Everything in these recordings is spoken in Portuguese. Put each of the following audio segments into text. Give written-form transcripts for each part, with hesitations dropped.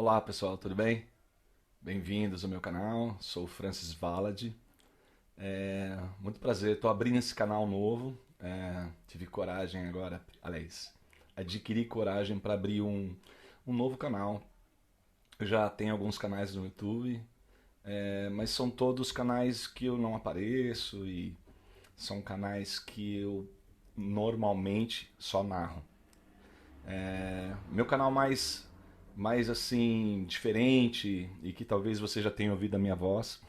Olá pessoal, tudo bem? Bem-vindos ao meu canal, sou o Francis Valad. Muito prazer, estou abrindo esse canal novo. Tive coragem agora, aliás, adquiri coragem para abrir um novo canal. Eu já tenho alguns canais no YouTube, mas são todos canais que eu não apareço e são canais que eu normalmente só narro. Meu canal mais assim, diferente e que talvez você já tenha ouvido a minha voz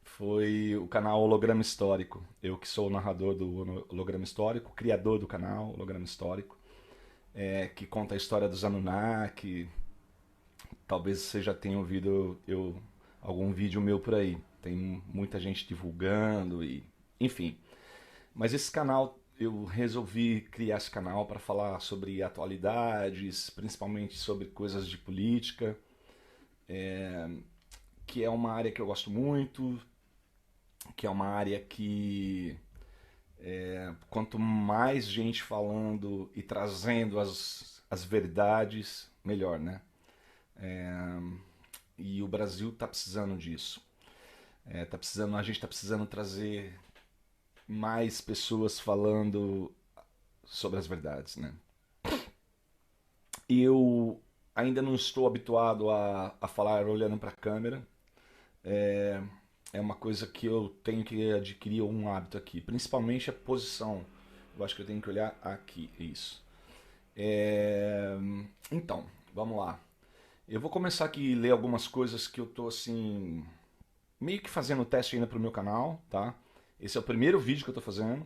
foi o canal Holograma Histórico. Eu que sou o narrador do Holograma Histórico, criador do canal Holograma Histórico, que conta a história dos Anunnaki. Talvez você já tenha ouvido algum vídeo meu por aí. Tem muita gente divulgando e enfim. Mas esse canal eu resolvi criar esse canal para falar sobre atualidades, principalmente sobre coisas de política, que é uma área que eu gosto muito, que é uma área que quanto mais gente falando e trazendo as verdades, melhor, né? E o Brasil está precisando disso. A gente está precisando trazer mais pessoas falando sobre as verdades, né? E eu ainda não estou habituado a falar olhando para a câmera. É, é uma coisa que eu tenho que adquirir um hábito aqui, principalmente a posição. Eu acho que eu tenho que olhar aqui, isso. É, então, vamos lá. Eu vou começar aqui a ler algumas coisas que eu tô assim meio que fazendo teste ainda pro meu canal, tá? Esse é o primeiro vídeo que eu tô fazendo.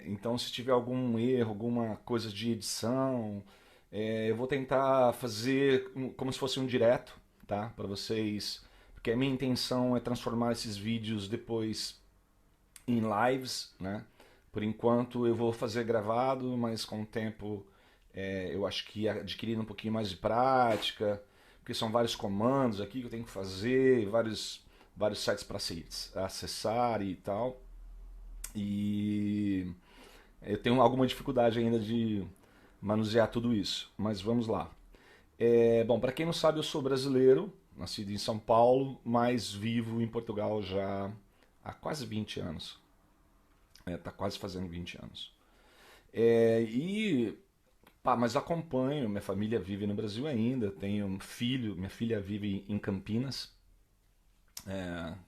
Então, se tiver algum erro, alguma coisa de edição, eu vou tentar fazer como se fosse um direto, tá? Para vocês, porque a minha intenção é transformar esses vídeos depois em lives, né? Por enquanto eu vou fazer gravado, mas com o tempo eu acho que adquirindo um pouquinho mais de prática, porque são vários comandos aqui que eu tenho que fazer, vários sites para acessar e tal. E eu tenho alguma dificuldade ainda de manusear tudo isso, mas vamos lá. Bom, para quem não sabe, eu sou brasileiro, nascido em São Paulo, mas vivo em Portugal já há quase 20 anos. Tá quase fazendo 20 anos. E pá, mas acompanho, minha família vive no Brasil ainda, tenho um filho, minha filha vive em Campinas,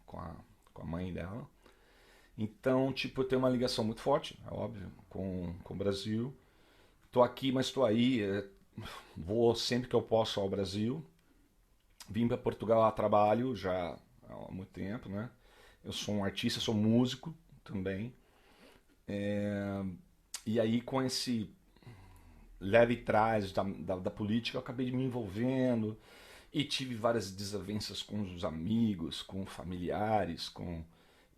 com a mãe dela. Então, tipo, eu tenho uma ligação muito forte, é óbvio, com o Brasil. Tô aqui, mas tô aí. Vou sempre que eu posso ao Brasil. Vim para Portugal a trabalho já há muito tempo, né? Eu sou um artista, sou músico também. E aí, com esse leve trás da política, eu acabei me envolvendo e tive várias desavenças com os amigos, com familiares,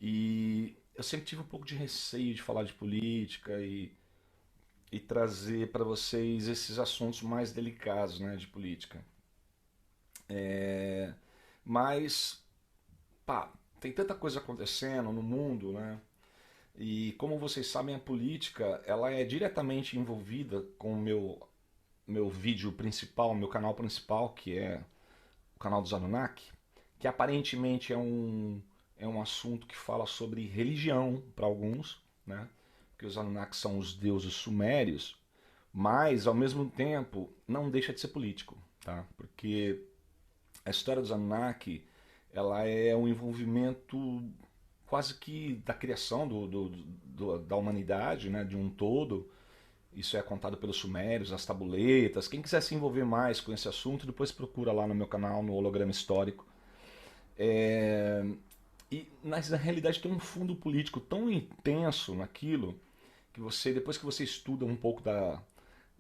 e eu sempre tive um pouco de receio de falar de política e trazer para vocês esses assuntos mais delicados, né, de política. Mas, pá, tem tanta coisa acontecendo no mundo, né? E como vocês sabem, a política ela é diretamente envolvida com o meu vídeo principal, meu canal principal, que é o canal dos Anunnaki, que aparentemente é um assunto que fala sobre religião para alguns, né? Porque os Anunnaki são os deuses sumérios, mas ao mesmo tempo não deixa de ser político, tá? Porque a história dos Anunnaki ela é um envolvimento quase que da criação da humanidade, né, de um todo. Isso é contado pelos sumérios, as tabuletas. Quem quiser se envolver mais com esse assunto, depois procura lá no meu canal, no Holograma Histórico. É, na realidade tem um fundo político tão intenso naquilo que você, depois que você estuda um pouco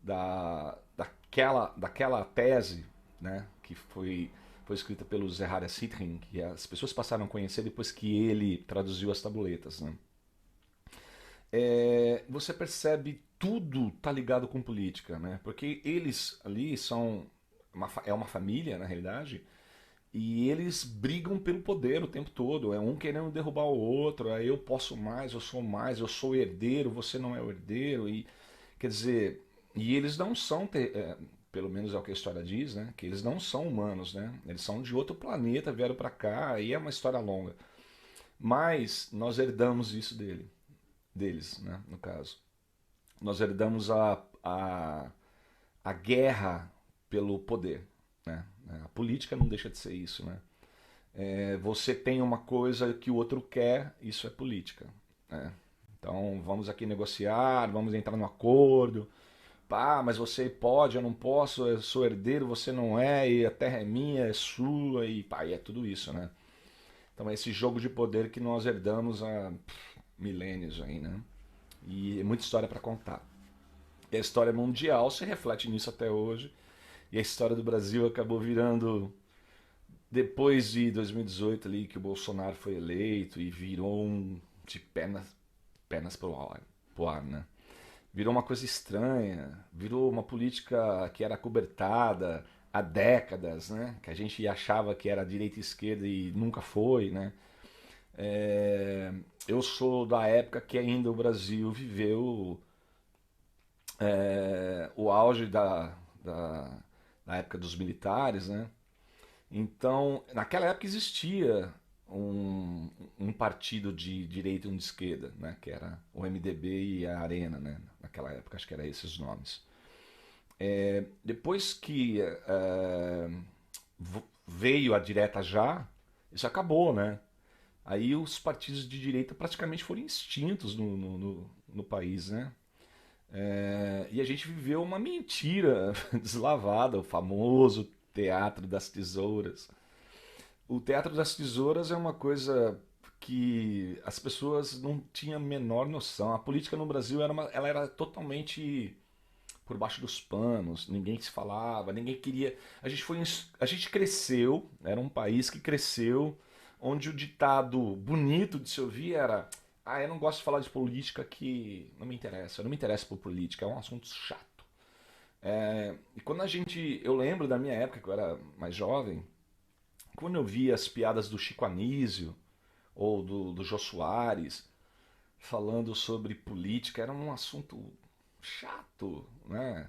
daquela tese, né, que foi escrita pelo Zeharia Sitchin, que as pessoas passaram a conhecer depois que ele traduziu as tabuletas, né? Você percebe tudo tá ligado com política, né? Porque eles ali são é uma família na realidade e eles brigam pelo poder o tempo todo. É um querendo derrubar o outro. É eu posso mais, eu sou o herdeiro, você não é o herdeiro. E quer dizer, e eles não são pelo menos é o que a história diz, né? Que eles não são humanos, né? Eles são de outro planeta, vieram para cá, e é uma história longa. Mas nós herdamos isso deles, né? No caso. Nós herdamos a guerra pelo poder, né? A política não deixa de ser isso, né? Você tem uma coisa que o outro quer, isso é política, né? Então vamos aqui negociar, vamos entrar num acordo. Pá, mas você pode, eu não posso, eu sou herdeiro, você não é, e a terra é minha, é sua, e pá, e é tudo isso, né? Então é esse jogo de poder que nós herdamos há milênios aí, né? E é muita história para contar. E a história mundial se reflete nisso até hoje. E a história do Brasil acabou virando, depois de 2018 ali, que o Bolsonaro foi eleito e virou de pernas pro ar, né? Virou uma coisa estranha, virou uma política que era cobertada há décadas, né? Que a gente achava que era direita e esquerda e nunca foi, né? Eu sou da época que ainda o Brasil viveu o auge da época dos militares, né? Então, naquela época existia um partido de direita e um de esquerda, né? Que era o MDB e a Arena, né? Naquela época, acho que eram esses os nomes. Depois que veio a direta já, isso acabou, né? Aí os partidos de direita praticamente foram extintos no país, né? E a gente viveu uma mentira deslavada, o famoso Teatro das Tesouras. O Teatro das Tesouras é uma coisa que as pessoas não tinham a menor noção. A política no Brasil ela era totalmente por baixo dos panos, ninguém se falava, ninguém queria. A gente cresceu, era um país que cresceu, onde o ditado bonito de se ouvir era: ah, eu não gosto de falar de política que não me interessa, eu não me interesso por política, é um assunto chato. E quando eu lembro da minha época, que eu era mais jovem, quando eu via as piadas do Chico Anísio ou do Jô Soares falando sobre política, era um assunto chato, né?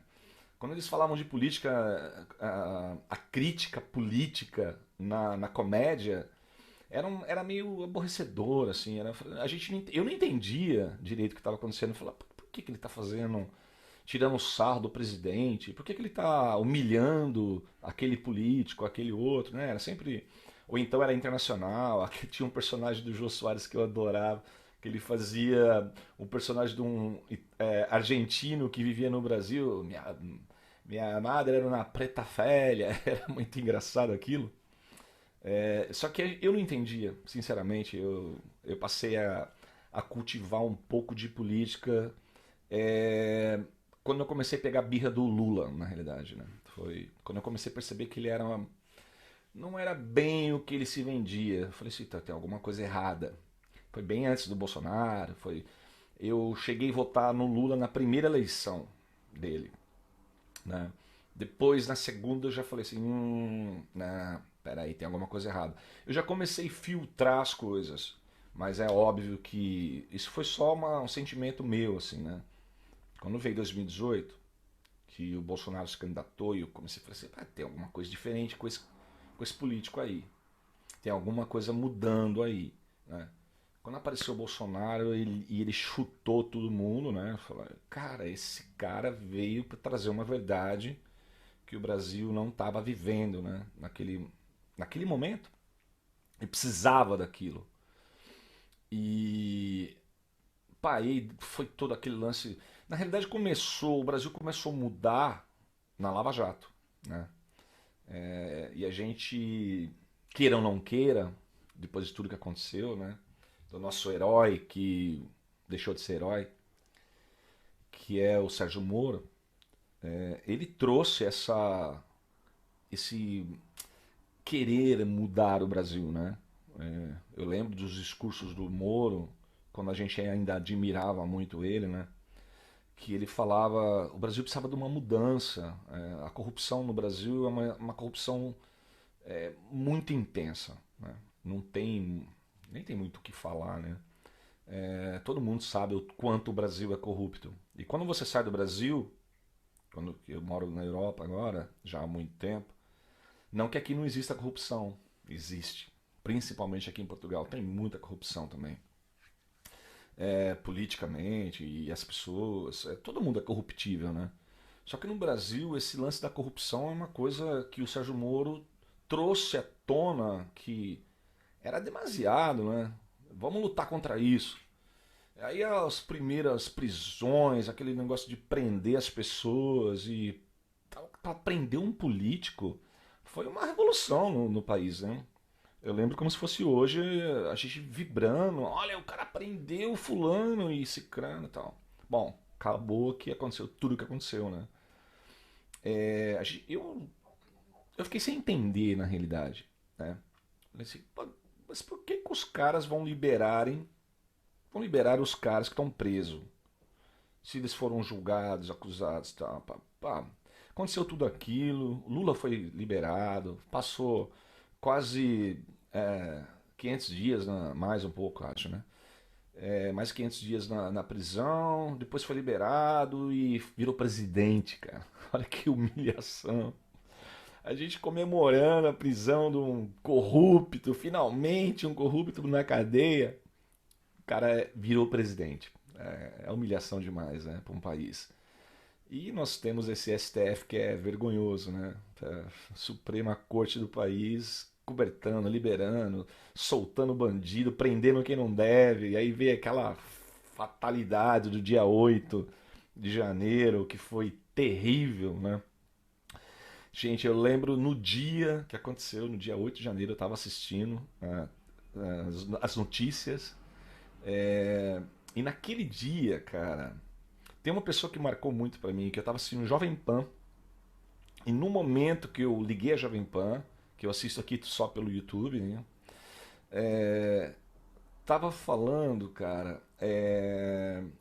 Quando eles falavam de política, a crítica política na comédia era meio aborrecedor, assim. Eu não entendia direito o que estava acontecendo. Eu falava, por que ele está fazendo, tirando o sarro do presidente? Por que ele está humilhando aquele político, aquele outro, né? Era sempre... Ou então era internacional. Aqui tinha um personagem do Jô Soares que eu adorava, que ele fazia um personagem de um argentino que vivia no Brasil. Minha madre era uma preta velha, era muito engraçado aquilo. Só que eu não entendia, sinceramente. Eu passei a cultivar um pouco de política quando eu comecei a pegar a birra do Lula, na realidade, né? Foi quando eu comecei a perceber que não era bem o que ele se vendia. Eu falei assim, tá, tem alguma coisa errada. Foi bem antes do Bolsonaro. Eu cheguei a votar no Lula na primeira eleição dele, né? Depois, na segunda, eu já falei assim, não, peraí, tem alguma coisa errada. Eu já comecei a filtrar as coisas, mas é óbvio que isso foi só um sentimento meu, assim, né? Quando veio 2018, que o Bolsonaro se candidatou, e eu comecei a falar assim, tem alguma coisa diferente com esse político aí. Tem alguma coisa mudando aí, né? Quando apareceu o Bolsonaro e ele chutou todo mundo, né? Falei, cara, esse cara veio para trazer uma verdade que o Brasil não estava vivendo, né? Naquele momento. E precisava daquilo. E pá, aí foi todo aquele lance. Na realidade o Brasil começou a mudar na Lava Jato, né? E a gente, queira ou não queira, depois de tudo que aconteceu, né? Do nosso herói que deixou de ser herói, que é o Sérgio Moro, ele trouxe esse querer mudar o Brasil, né? Eu lembro dos discursos do Moro, quando a gente ainda admirava muito ele, né? Que ele falava, o Brasil precisava de uma mudança. A corrupção no Brasil é uma corrupção muito intensa, né? Não tem, nem tem muito o que falar, né? Todo mundo sabe o quanto o Brasil é corrupto. E quando você sai do Brasil, quando eu moro na Europa agora, já há muito tempo. Não que aqui não exista corrupção, existe. Principalmente aqui em Portugal, tem muita corrupção também. Politicamente, e as pessoas, todo mundo é corruptível, né? Só que no Brasil, esse lance da corrupção é uma coisa que o Sérgio Moro trouxe à tona que era demasiado, né? Vamos lutar contra isso. Aí as primeiras prisões, aquele negócio de prender as pessoas e para prender um político foi uma revolução no país, né? Eu lembro como se fosse hoje a gente vibrando, olha, o cara prendeu fulano e cicrano e tal. Bom, acabou que aconteceu tudo o que aconteceu, né? Eu fiquei sem entender na realidade, né? Falei assim, mas por que, que os caras vão liberar os caras que estão presos? Se eles foram julgados, acusados, tal, pá, pá. Aconteceu tudo aquilo, Lula foi liberado, passou quase 500 dias, mais um pouco, acho, né? Mais 500 dias na prisão, depois foi liberado e virou presidente, cara. Olha que humilhação. A gente comemorando a prisão de um corrupto, finalmente um corrupto na cadeia. O cara virou presidente. É humilhação demais, né, para um país. E nós temos esse STF que é vergonhoso, né? Suprema Corte do país cobertando, liberando, soltando bandido, prendendo quem não deve. E aí vem aquela fatalidade do dia 8 de janeiro, que foi terrível, né? Gente, eu lembro no dia que aconteceu, no dia 8 de janeiro, eu estava assistindo as notícias. E naquele dia, cara, tem uma pessoa que marcou muito pra mim, que eu tava assistindo Jovem Pan, e no momento que eu liguei a Jovem Pan, que eu assisto aqui só pelo YouTube, né? Tava falando, cara,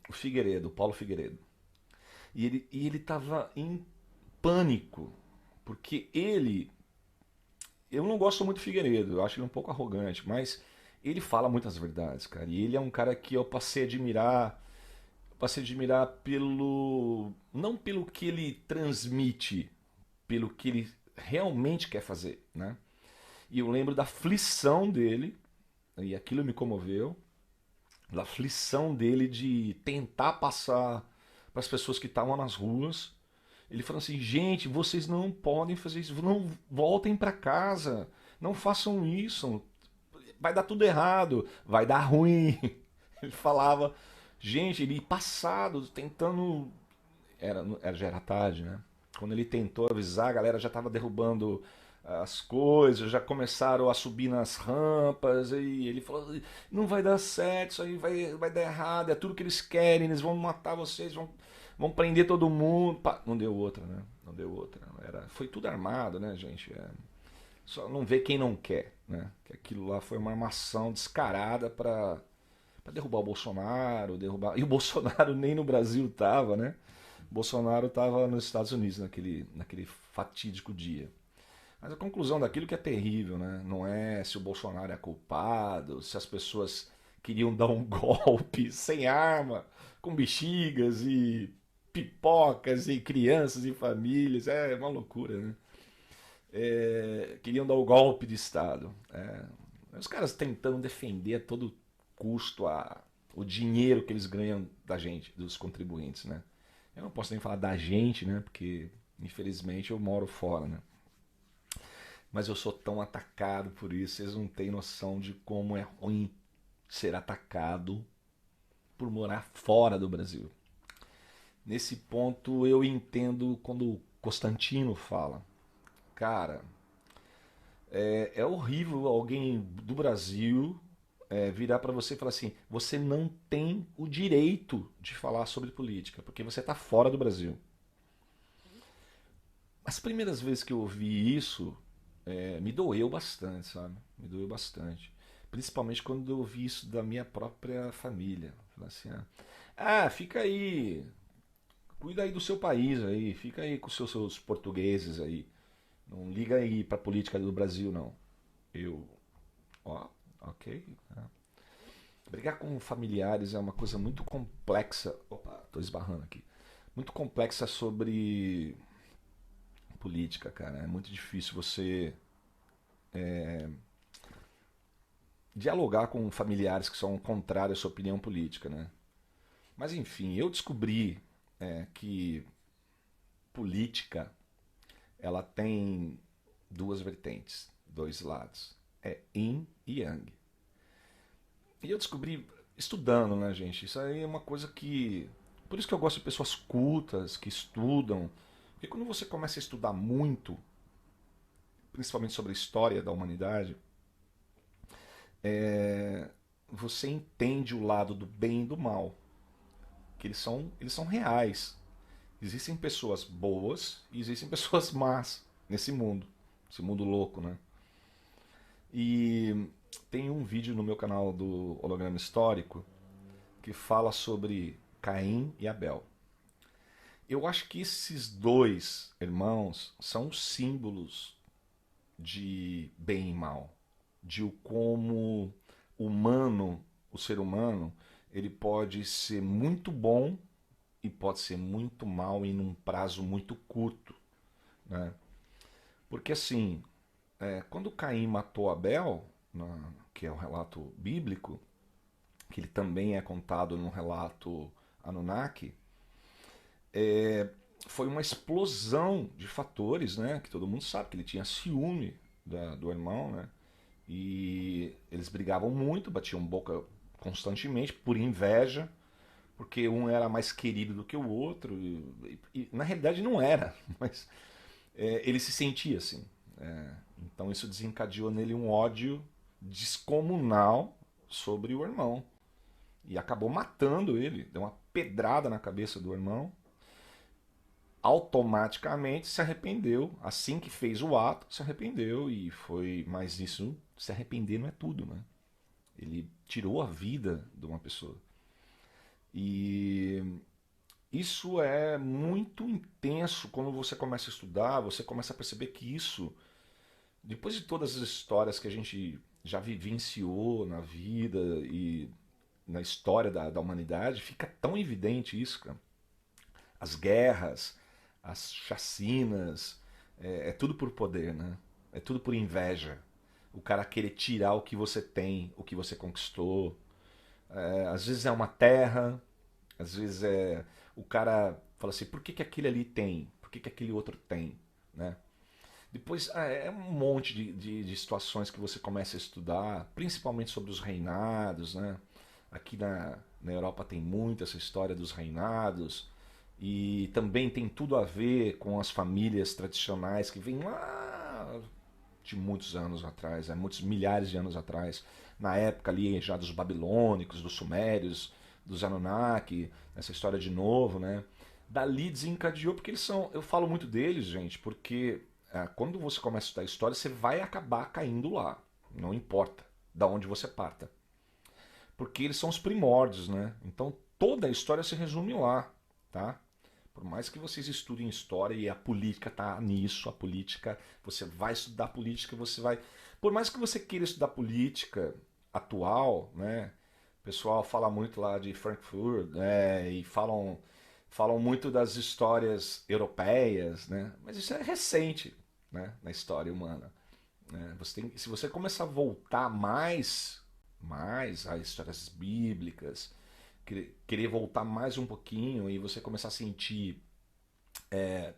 o Figueiredo, o Paulo Figueiredo. E ele tava em pânico, porque eu não gosto muito do Figueiredo, eu acho ele um pouco arrogante, mas ele fala muitas verdades, cara. E ele é um cara que eu passei a admirar pelo não pelo que ele transmite, pelo que ele realmente quer fazer, né? E eu lembro da aflição dele, e aquilo me comoveu, da aflição dele de tentar passar para as pessoas que estavam nas ruas. Ele falou assim: gente, vocês não podem fazer isso, não voltem para casa, não façam isso, vai dar tudo errado, vai dar ruim. Ele falava, gente, ele passado, tentando. Já era tarde, né? Quando ele tentou avisar, a galera já estava derrubando as coisas, já começaram a subir nas rampas, e ele falou: não vai dar certo, isso aí vai dar errado, é tudo que eles querem, eles vão matar vocês, vão prender todo mundo. Pá, não deu outra, né? Não deu outra. Foi tudo armado, né, gente? Só não vê quem não quer, né? Que aquilo lá foi uma armação descarada para derrubar o Bolsonaro, derrubar. E o Bolsonaro nem no Brasil tava, né? O Bolsonaro estava nos Estados Unidos naquele fatídico dia. Mas a conclusão daquilo que é terrível, né? Não é se o Bolsonaro é culpado, se as pessoas queriam dar um golpe sem arma, com bexigas e pipocas e crianças e famílias. É uma loucura, né? Queriam dar o golpe de Estado. Os caras tentando defender a todo custo o dinheiro que eles ganham da gente, dos contribuintes, né? Eu não posso nem falar da gente, né? Porque infelizmente eu moro fora, né? Mas eu sou tão atacado por isso, vocês não têm noção de como é ruim ser atacado por morar fora do Brasil. Nesse ponto eu entendo quando o Constantino fala, cara, é horrível alguém do Brasil virar para você e falar assim: você não tem o direito de falar sobre política, porque você está fora do Brasil. As primeiras vezes que eu ouvi isso, me doeu bastante, sabe? Me doeu bastante. Principalmente quando eu ouvi isso da minha própria família. Falar assim: fica aí, cuida aí do seu país aí, fica aí com os seus portugueses aí. Não liga aí pra política do Brasil, não. Eu, ó, ok. Brigar com familiares é uma coisa muito complexa. Opa, tô esbarrando aqui. muito complexa sobre política, cara. É muito difícil você dialogar com familiares que são contrários à sua opinião política, né? Mas enfim, eu descobri que política ela tem duas vertentes, dois lados. É yin e yang. E eu descobri estudando, né, gente? Isso aí é uma coisa que. Por isso que eu gosto de pessoas cultas, que estudam. Porque quando você começa a estudar muito, principalmente sobre a história da humanidade, você entende o lado do bem e do mal. Que eles são reais. Existem pessoas boas e existem pessoas más nesse mundo. Esse mundo louco, né? E tem um vídeo no meu canal do Holograma Histórico que fala sobre Caim e Abel. Eu acho que esses dois irmãos são símbolos de bem e mal, de como humano, o ser humano, ele pode ser muito bom e pode ser muito mal em um prazo muito curto, né? Porque assim, quando Caim matou Abel, que é o relato bíblico, que ele também é contado no relato Anunnaki, foi uma explosão de fatores, né? Que todo mundo sabe que ele tinha ciúme do irmão, né? E eles brigavam muito, batiam boca constantemente por inveja, porque um era mais querido do que o outro. E na realidade não era, mas ele se sentia assim. Então isso desencadeou nele um ódio descomunal sobre o irmão. E acabou matando ele, deu uma pedrada na cabeça do irmão, automaticamente se arrependeu. Assim que fez o ato, se arrependeu e foi. Mas isso, se arrepender não é tudo, né? Ele tirou a vida de uma pessoa. E isso é muito intenso quando você começa a estudar, você começa a perceber que isso, depois de todas as histórias que a gente já vivenciou na vida e na história da humanidade, fica tão evidente isso, cara. As guerras, as chacinas, é tudo por poder, né? É tudo por inveja. O cara querer tirar o que você tem, o que você conquistou. Às vezes é uma terra, às vezes é. O cara fala assim, por que, que aquele ali tem? Por que, que aquele outro tem? Né? Depois é um monte de situações que você começa a estudar, principalmente sobre os reinados, né? Aqui na Europa tem muito essa história dos reinados, e também tem tudo a ver com as famílias tradicionais que vêm lá de muitos anos atrás, muitos milhares de anos atrás, na época ali já dos babilônicos, dos sumérios, dos Anunnaki, essa história de novo, né? Dali desencadeou, porque eles são. Eu falo muito deles, gente, porque quando você começa a estudar história, você vai acabar caindo lá. Não importa da onde você parta. Porque eles são os primórdios, né? Então toda a história se resume lá, tá? Por mais que vocês estudem história e a política tá nisso, a política, você vai estudar política, você vai. Por mais que você queira estudar política atual, né? O pessoal fala muito lá de Frankfurt, né? E falam muito das histórias europeias, né? Mas isso é recente, né? Na história humana. Né? Se você começar a voltar mais às histórias bíblicas, querer voltar mais um pouquinho e você começar a sentir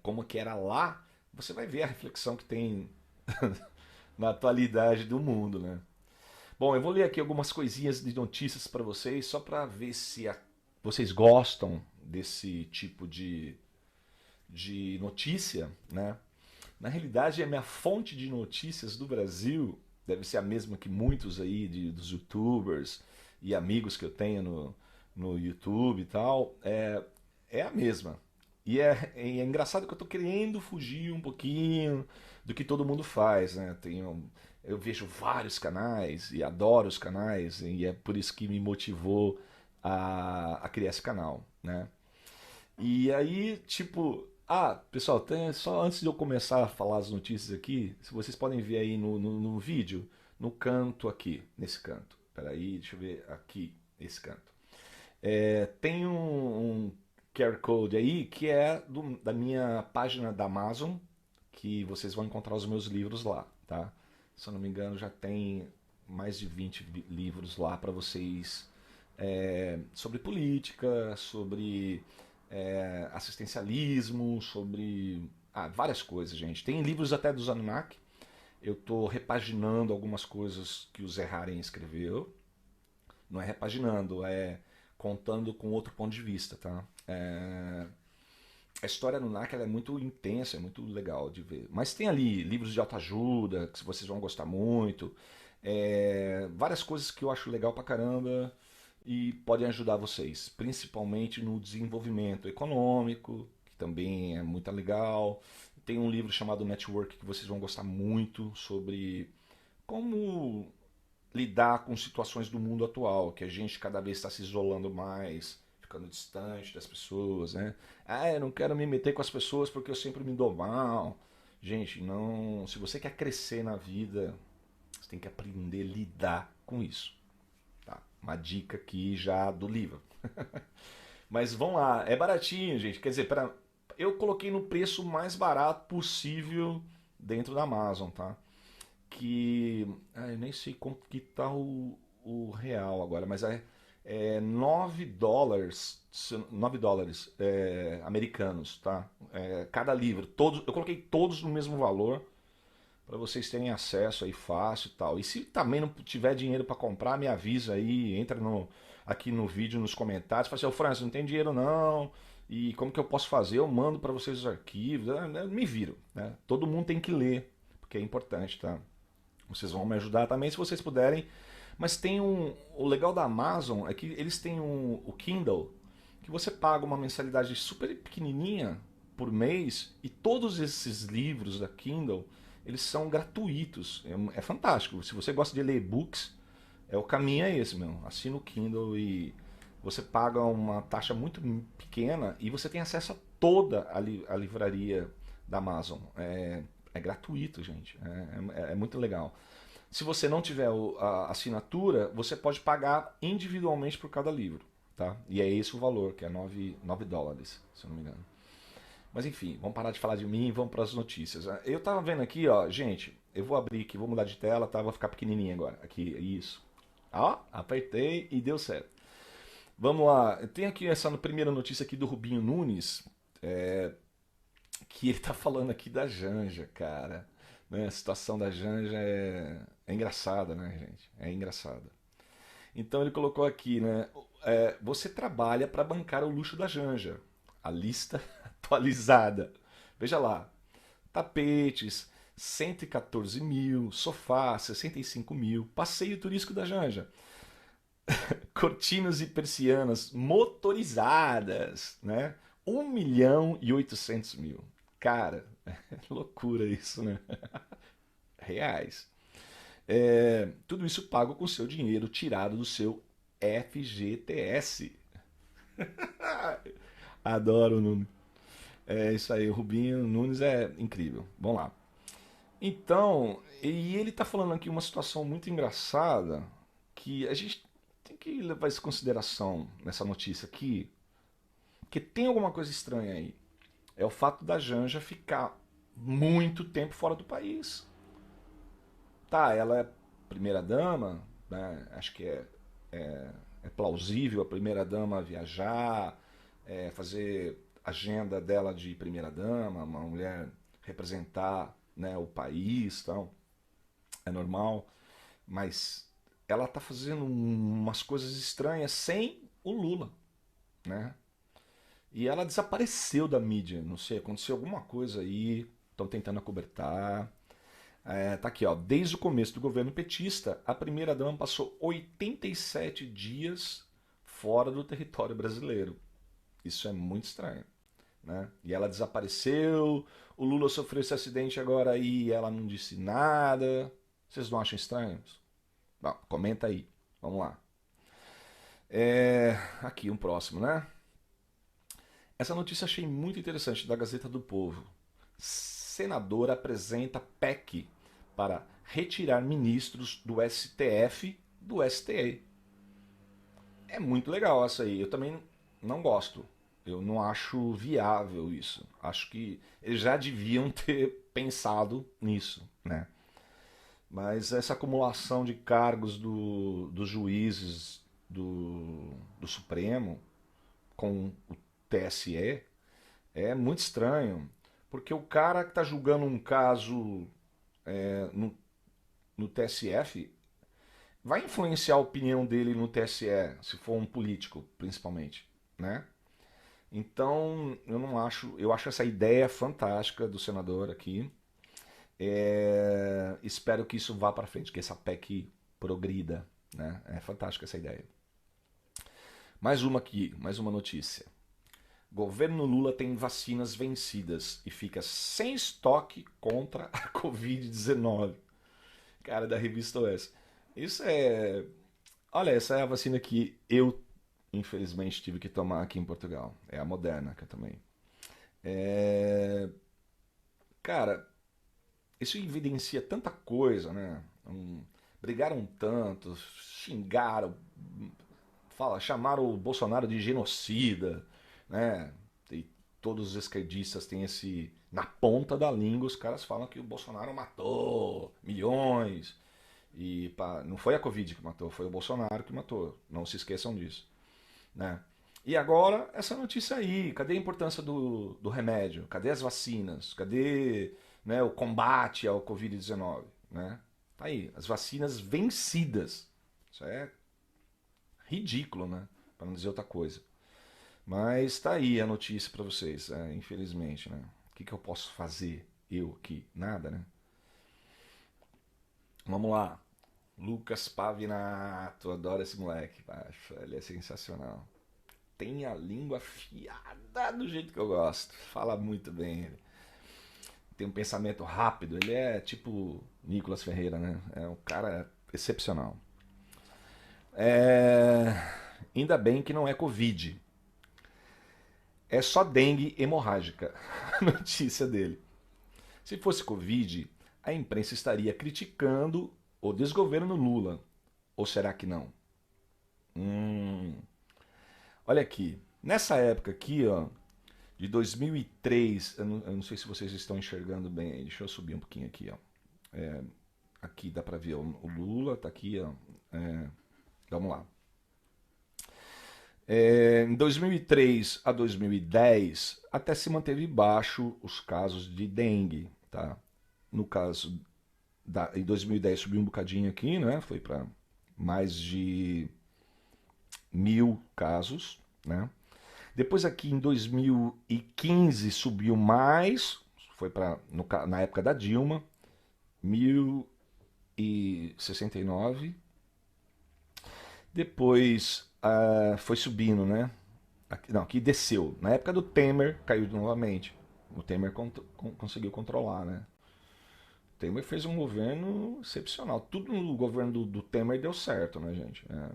como que era lá, você vai ver a reflexão que tem na atualidade do mundo, né? Bom, eu vou ler aqui algumas coisinhas de notícias para vocês, só para ver se vocês gostam desse tipo de notícia, né? Na realidade, a minha fonte de notícias do Brasil deve ser a mesma que muitos aí dos YouTubers e amigos que eu tenho no YouTube e tal. É a mesma. E é engraçado que eu tô querendo fugir um pouquinho do que todo mundo faz, né? Eu vejo vários canais e adoro os canais, e é por isso que me motivou a criar esse canal, né? E aí, tipo, pessoal, só antes de eu começar a falar as notícias aqui, se vocês podem ver aí no vídeo, no canto aqui, nesse canto. Peraí, deixa eu ver aqui, esse canto. Tem QR Code aí, que é da minha página da Amazon, que vocês vão encontrar os meus livros lá, tá? Se eu não me engano, já tem mais de 20 livros lá para vocês sobre política, sobre assistencialismo, sobre várias coisas, gente. Tem livros até do Anunnaki. Eu estou repaginando algumas coisas que o Zé Haren escreveu. Não é repaginando, é contando com outro ponto de vista, tá? A história no NAC ela é muito intensa, é muito legal de ver. Mas tem ali livros de autoajuda, que vocês vão gostar muito. Várias coisas que eu acho legal pra caramba e podem ajudar vocês, principalmente no desenvolvimento econômico, que também é muito legal. Tem um livro chamado Network que vocês vão gostar muito sobre como lidar com situações do mundo atual, que a gente cada vez está se isolando mais, ficando distante das pessoas, né? Eu não quero me meter com as pessoas porque eu sempre me dou mal. Gente, não. Se você quer crescer na vida, você tem que aprender a lidar com isso. Tá? Uma dica aqui já do livro. Mas vão lá, é baratinho, gente. Quer dizer, eu coloquei no preço mais barato possível dentro da Amazon, tá? Que eu nem sei quanto que tá o real agora, mas é $9, $9 americanos, tá? Cada livro, todos, eu coloquei todos no mesmo valor para vocês terem acesso aí fácil e tal. E se também não tiver dinheiro para comprar, me avisa aí, entra aqui no vídeo, nos comentários, fala assim, ô Francis, não tem dinheiro não, e como que eu posso fazer? Eu mando para vocês os arquivos, me viro, né? Todo mundo tem que ler, porque é importante, tá? Vocês vão me ajudar também se vocês puderem. Mas tem o legal da Amazon é que eles têm o Kindle, que você paga uma mensalidade super pequenininha por mês e todos esses livros da Kindle, eles são gratuitos. É fantástico. Se você gosta de ler e-books, o caminho é esse, meu. Assina o Kindle e você paga uma taxa muito pequena e você tem acesso a toda a livraria da Amazon. É gratuito, gente. É muito legal. Se você não tiver a assinatura, você pode pagar individualmente por cada livro. Tá? E é esse o valor, que é $9, se eu não me engano. Mas enfim, vamos parar de falar de mim e vamos para as notícias. Eu tava vendo aqui, ó, gente, eu vou abrir aqui, vou mudar de tela, tá? Vou ficar pequenininho agora. Aqui, isso. Ó, apertei e deu certo. Vamos lá, tem aqui essa primeira notícia aqui do Rubinho Nunes, que ele tá falando aqui da Janja, cara. Né? A situação da Janja é engraçada, né, gente? É engraçada. Então ele colocou aqui, né? Você trabalha para bancar o luxo da Janja. A lista atualizada. Veja lá. Tapetes, 114 mil. Sofá, 65 mil. Passeio turístico da Janja. Cortinas e persianas motorizadas, né? 1.800.000. Cara, é loucura isso, né? Reais. Tudo isso pago com seu dinheiro tirado do seu FGTS. Adoro o Nunes. É isso aí, o Rubinho Nunes é incrível. Vamos lá. Então, e ele tá falando aqui uma situação muito engraçada que a gente tem que levar isso em consideração nessa notícia aqui, que tem alguma coisa estranha aí. É o fato da Janja ficar muito tempo fora do país. Tá, ela é primeira dama, né? Acho que é plausível a primeira dama viajar, fazer agenda dela de primeira dama, uma mulher representar, né, o país, tal, é normal, mas ela tá fazendo umas coisas estranhas sem o Lula, né? E ela desapareceu da mídia, não sei, aconteceu alguma coisa aí, estão tentando acobertar. Tá aqui, ó. Desde o começo do governo petista, a primeira-dama passou 87 dias fora do território brasileiro. Isso é muito estranho, né? E ela desapareceu, o Lula sofreu esse acidente agora aí e ela não disse nada. Vocês não acham estranhos? Bom, comenta aí. Vamos lá. Aqui um próximo, né? Essa notícia achei muito interessante da Gazeta do Povo. Senador apresenta PEC para retirar ministros do STF do STE. É muito legal essa aí. Eu também não gosto. Eu não acho viável isso. Acho que eles já deviam ter pensado nisso, né? Mas essa acumulação de cargos dos juízes do Supremo com o TSE é muito estranho, porque o cara que está julgando um caso no TSF vai influenciar a opinião dele no TSE, se for um político, principalmente, né? Então, eu não acho, eu acho essa ideia fantástica do senador aqui. Espero que isso vá para frente, que essa PEC progrida, né? É fantástica essa ideia. Mais uma aqui, mais uma notícia. Governo Lula tem vacinas vencidas e fica sem estoque contra a Covid-19. Cara, da revista OS. Isso é. Olha, essa é a vacina que eu, infelizmente, tive que tomar aqui em Portugal. É a Moderna que eu tomei. É... Cara, isso evidencia tanta coisa, né? Brigaram tanto, xingaram, chamaram o Bolsonaro de genocida, né? E todos os esquerdistas têm esse. Na ponta da língua, os caras falam que o Bolsonaro matou milhões. E não foi a Covid que matou, foi o Bolsonaro que matou. Não se esqueçam disso, né? E agora, essa notícia aí, cadê a importância do remédio? Cadê as vacinas? Cadê, né, o combate ao Covid-19? Né? Tá aí, as vacinas vencidas. Isso é ridículo, né? Para não dizer outra coisa. Mas tá aí a notícia para vocês, infelizmente, né? O que eu posso fazer? Eu aqui? Nada, né? Vamos lá. Lucas Pavinato, adoro esse moleque. Acho, ele é sensacional. Tem a língua afiada do jeito que eu gosto. Fala muito bem ele. Tem um pensamento rápido. Ele é tipo Nicolas Ferreira, né? É um cara excepcional. Ainda bem que não é Covid. É só dengue hemorrágica. A notícia dele. Se fosse Covid, a imprensa estaria criticando o desgoverno Lula. Ou será que não? Olha aqui. Nessa época aqui, ó, de 2003, eu não sei se vocês estão enxergando bem aí. Deixa eu subir um pouquinho aqui, ó. Aqui dá pra ver o Lula, tá aqui, ó. Vamos lá. Em 2003 a 2010, até se manteve baixo os casos de dengue, tá? No caso, em 2010 subiu um bocadinho aqui, né? Foi para mais de 1.000 casos, né? Depois aqui em 2015 subiu mais, foi para na época da Dilma, 1.069. Depois foi subindo, né? Aqui desceu. Na época do Temer caiu novamente. O Temer conseguiu controlar, né? O Temer fez um governo excepcional. Tudo no governo do Temer deu certo, né, gente? A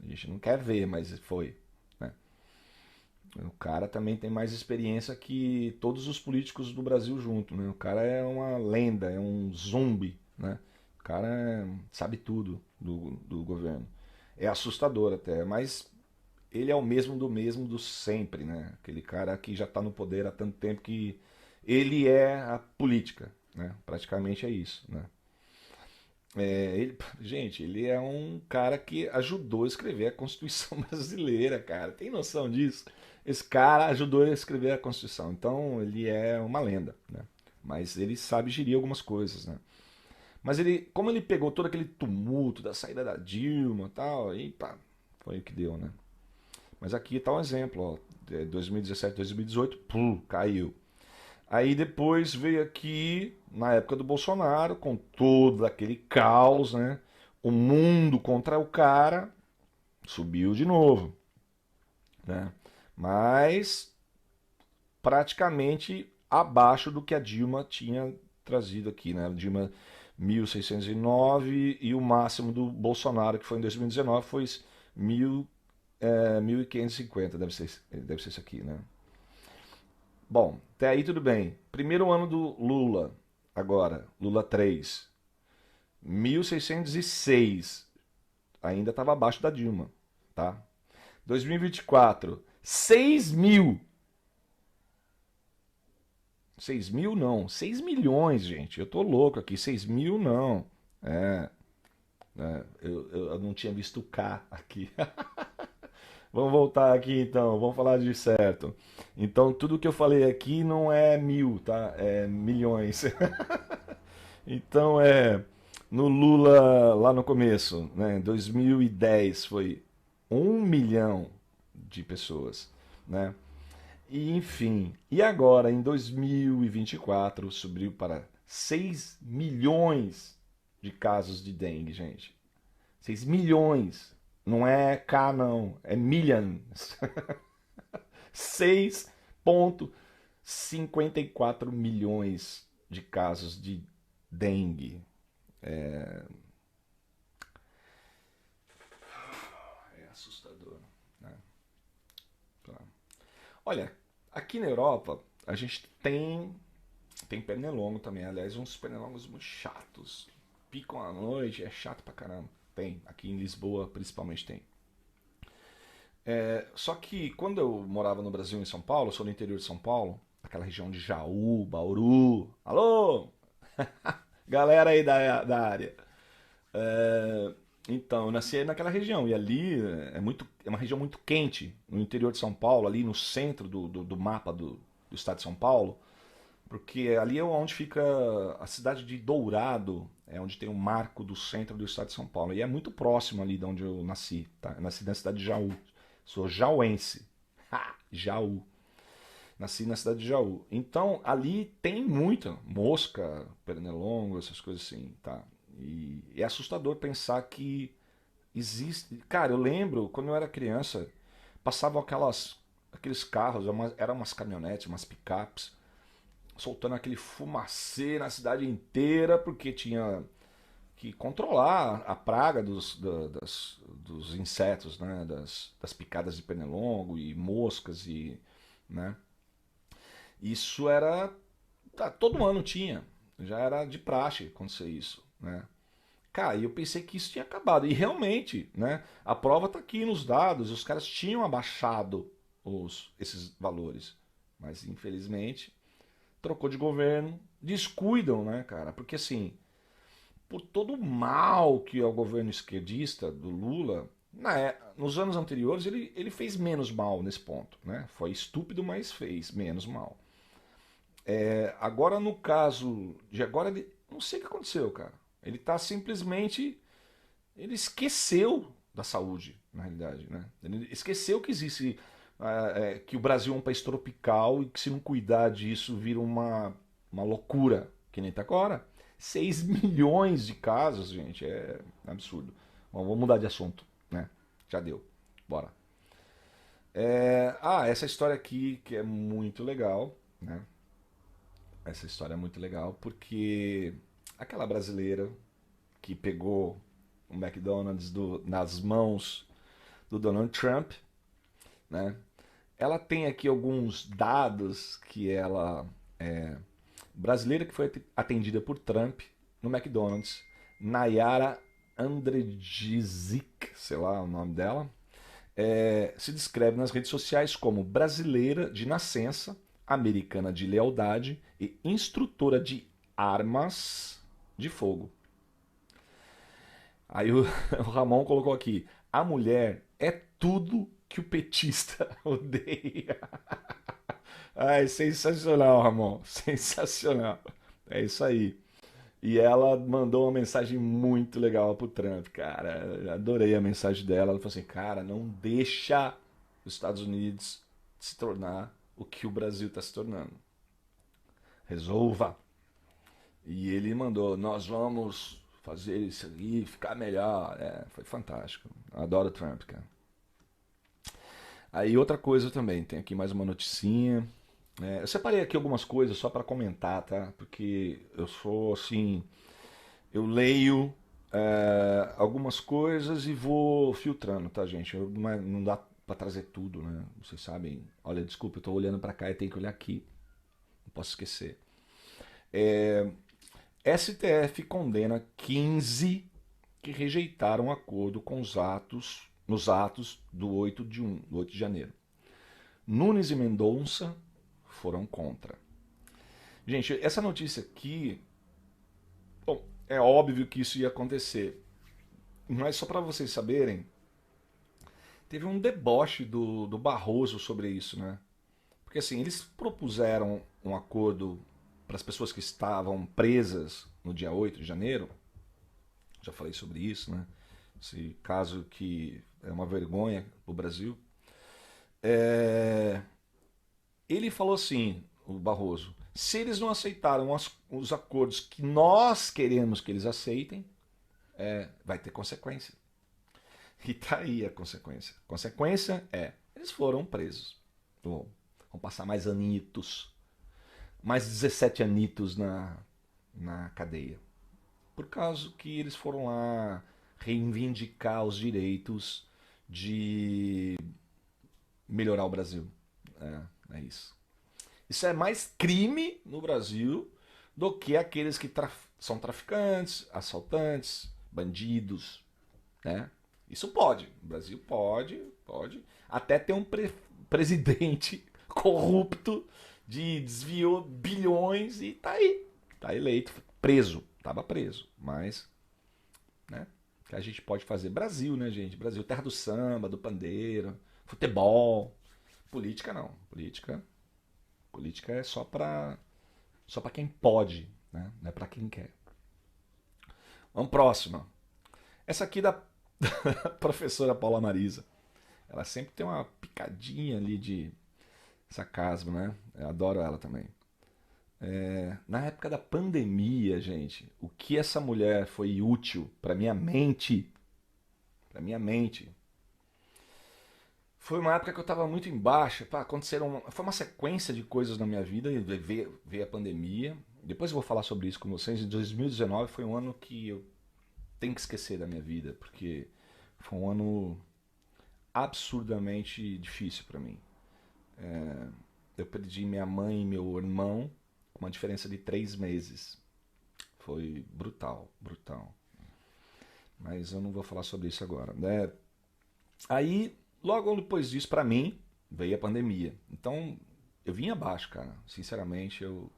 gente não quer ver, mas foi. Né? O cara também tem mais experiência que todos os políticos do Brasil junto, né? O cara é uma lenda, é um zumbi, né? O cara sabe tudo do governo. É assustador até, mas ele é o mesmo do sempre, né? Aquele cara que já está no poder há tanto tempo que ele é a política, né? Praticamente é isso, né? Gente, ele é um cara que ajudou a escrever a Constituição brasileira, cara. Tem noção disso? Esse cara ajudou a escrever a Constituição. Então ele é uma lenda, né? Mas ele sabe gerir algumas coisas, né? Mas ele, como ele pegou todo aquele tumulto da saída da Dilma e tal, aí pá, foi o que deu, né? Mas aqui está um exemplo, ó, 2017, 2018, pum, caiu. Aí depois veio aqui, na época do Bolsonaro, com todo aquele caos, né? O mundo contra o cara, subiu de novo, né? Mas praticamente abaixo do que a Dilma tinha trazido aqui, né? A Dilma 1.609 e o máximo do Bolsonaro, que foi em 2019, foi 1.550, deve ser isso aqui, né? Bom, até aí tudo bem. Primeiro ano do Lula, agora, Lula 3, 1.606, ainda estava abaixo da Dilma, tá? 2024, 6.000, 6 mil não, 6 milhões, gente. Eu tô louco aqui, 6 mil não. É, eu não tinha visto o K aqui. Vamos voltar aqui então, vamos falar de certo. Então, tudo que eu falei aqui não é mil, tá? É milhões. Então, no Lula, lá no começo, né? Em 2010 foi 1 milhão de pessoas, né? E, enfim, e agora em 2024 subiu para 6 milhões de casos de dengue, gente. 6 milhões. Não é K, não. É millions. 6,54 milhões de casos de dengue. É assustador, né? Tá. Olha, aqui na Europa a gente tem pernilongo também. Aliás, uns pernilongos muito chatos. Picam à noite, é chato pra caramba. Tem, aqui em Lisboa principalmente tem. Só que quando eu morava no Brasil, em São Paulo, eu sou no interior de São Paulo, aquela região de Jaú, Bauru. Alô, galera aí da área. É, então, eu nasci naquela região e ali é uma região muito quente, no interior de São Paulo, ali no centro do mapa do estado de São Paulo, porque ali é onde fica a cidade de Dourado, é onde tem o marco do centro do estado de São Paulo. E é muito próximo ali de onde eu nasci, tá? Eu nasci na cidade de Jaú. Sou jauense. Ha! Jaú. Nasci na cidade de Jaú. Então, ali tem muita mosca, pernilongo, essas coisas assim, tá? E é assustador pensar que existe. Cara, eu lembro, quando eu era criança, passavam aqueles carros, eram umas caminhonetes, umas picapes, soltando aquele fumacê na cidade inteira, porque tinha que controlar a praga dos insetos, né? Das picadas de pernilongo e moscas e, né? Isso era, todo ano tinha, já era de praxe acontecer isso, né? Cara, e eu pensei que isso tinha acabado. E realmente, né? A prova está aqui nos dados. Os caras tinham abaixado esses valores. Mas, infelizmente, trocou de governo. Descuidam, né, cara? Porque, assim, por todo o mal que é o governo esquerdista do Lula, nos anos anteriores ele fez menos mal nesse ponto, né? Foi estúpido, mas fez menos mal. Agora no caso de agora, ele não sei o que aconteceu, cara. Ele tá simplesmente, ele esqueceu da saúde, na realidade, né? Ele esqueceu que existe, que o Brasil é um país tropical e que se não cuidar disso vira uma loucura, que nem tá agora. 6 milhões de casos, gente, é absurdo. Bom, vamos mudar de assunto, né? Já deu. Bora. Essa história aqui que é muito legal, né? Essa história é muito legal porque aquela brasileira que pegou o McDonald's nas mãos do Donald Trump, né? Ela tem aqui alguns dados que ela brasileira que foi atendida por Trump no McDonald's, Nayara Andrejizic, sei lá o nome dela, se descreve nas redes sociais como brasileira de nascença, americana de lealdade e instrutora de armas de fogo. Aí o Ramon colocou aqui: a mulher é tudo que o petista odeia. Ai, sensacional, Ramon. Sensacional. É isso aí. E ela mandou uma mensagem muito legal pro Trump, cara. Eu adorei a mensagem dela. Ela falou assim: cara, não deixa os Estados Unidos se tornar o que o Brasil está se tornando. Resolva. E ele mandou: nós vamos fazer isso aí, ficar melhor. Foi fantástico. Eu adoro o Trump, cara. Aí outra coisa também, tem aqui mais uma noticinha. Eu separei aqui algumas coisas só para comentar, tá? Porque eu sou assim, eu leio algumas coisas e vou filtrando, tá, gente? Não dá para trazer tudo, né? Vocês sabem. Olha, desculpa, eu tô olhando para cá e tenho que olhar aqui. Não posso esquecer. STF condena 15 que rejeitaram acordo com nos atos do 8 de janeiro. Nunes e Mendonça foram contra. Gente, essa notícia aqui, bom, é óbvio que isso ia acontecer, mas só para vocês saberem, teve um deboche do Barroso sobre isso, né? Porque assim, eles propuseram um acordo para as pessoas que estavam presas no dia 8 de janeiro. Já falei sobre isso, né? Esse caso que é uma vergonha para o Brasil. É... Ele falou assim, o Barroso, se eles não aceitaram os acordos que nós queremos que eles aceitem, vai ter consequência. E tá aí a consequência. A consequência é, eles foram presos. Bom, vão passar mais anitos, mais 17 anitos na cadeia. Por causa que eles foram lá reivindicar os direitos de melhorar o Brasil. É isso. Isso é mais crime no Brasil do que aqueles que são traficantes, assaltantes, bandidos, né? Isso pode. O Brasil pode. Até ter um presidente corrupto de desviou bilhões e tá aí. Tá eleito, preso. Tava preso. Mas, né? O que a gente pode fazer? Brasil, né, gente? Brasil, terra do samba, do pandeiro, futebol. Política não. Política é só pra quem pode, né? Não é pra quem quer. Vamos próxima. Essa aqui da professora Paula Marisa. Ela sempre tem uma picadinha ali de sarcasmo, né? Eu adoro ela também. Na época da pandemia, gente, o que essa mulher foi útil para minha mente, foi uma época que eu estava muito em baixa. Pá, foi uma sequência de coisas na minha vida, e veio a pandemia. Depois eu vou falar sobre isso com vocês. Em 2019 foi um ano que eu tenho que esquecer da minha vida, porque foi um ano absurdamente difícil para mim. Eu perdi minha mãe e meu irmão com uma diferença de 3 meses. Foi brutal, brutal. Mas eu não vou falar sobre isso agora, né? Aí, logo depois disso, pra mim, veio a pandemia. Então, eu vim abaixo, cara. Sinceramente, eu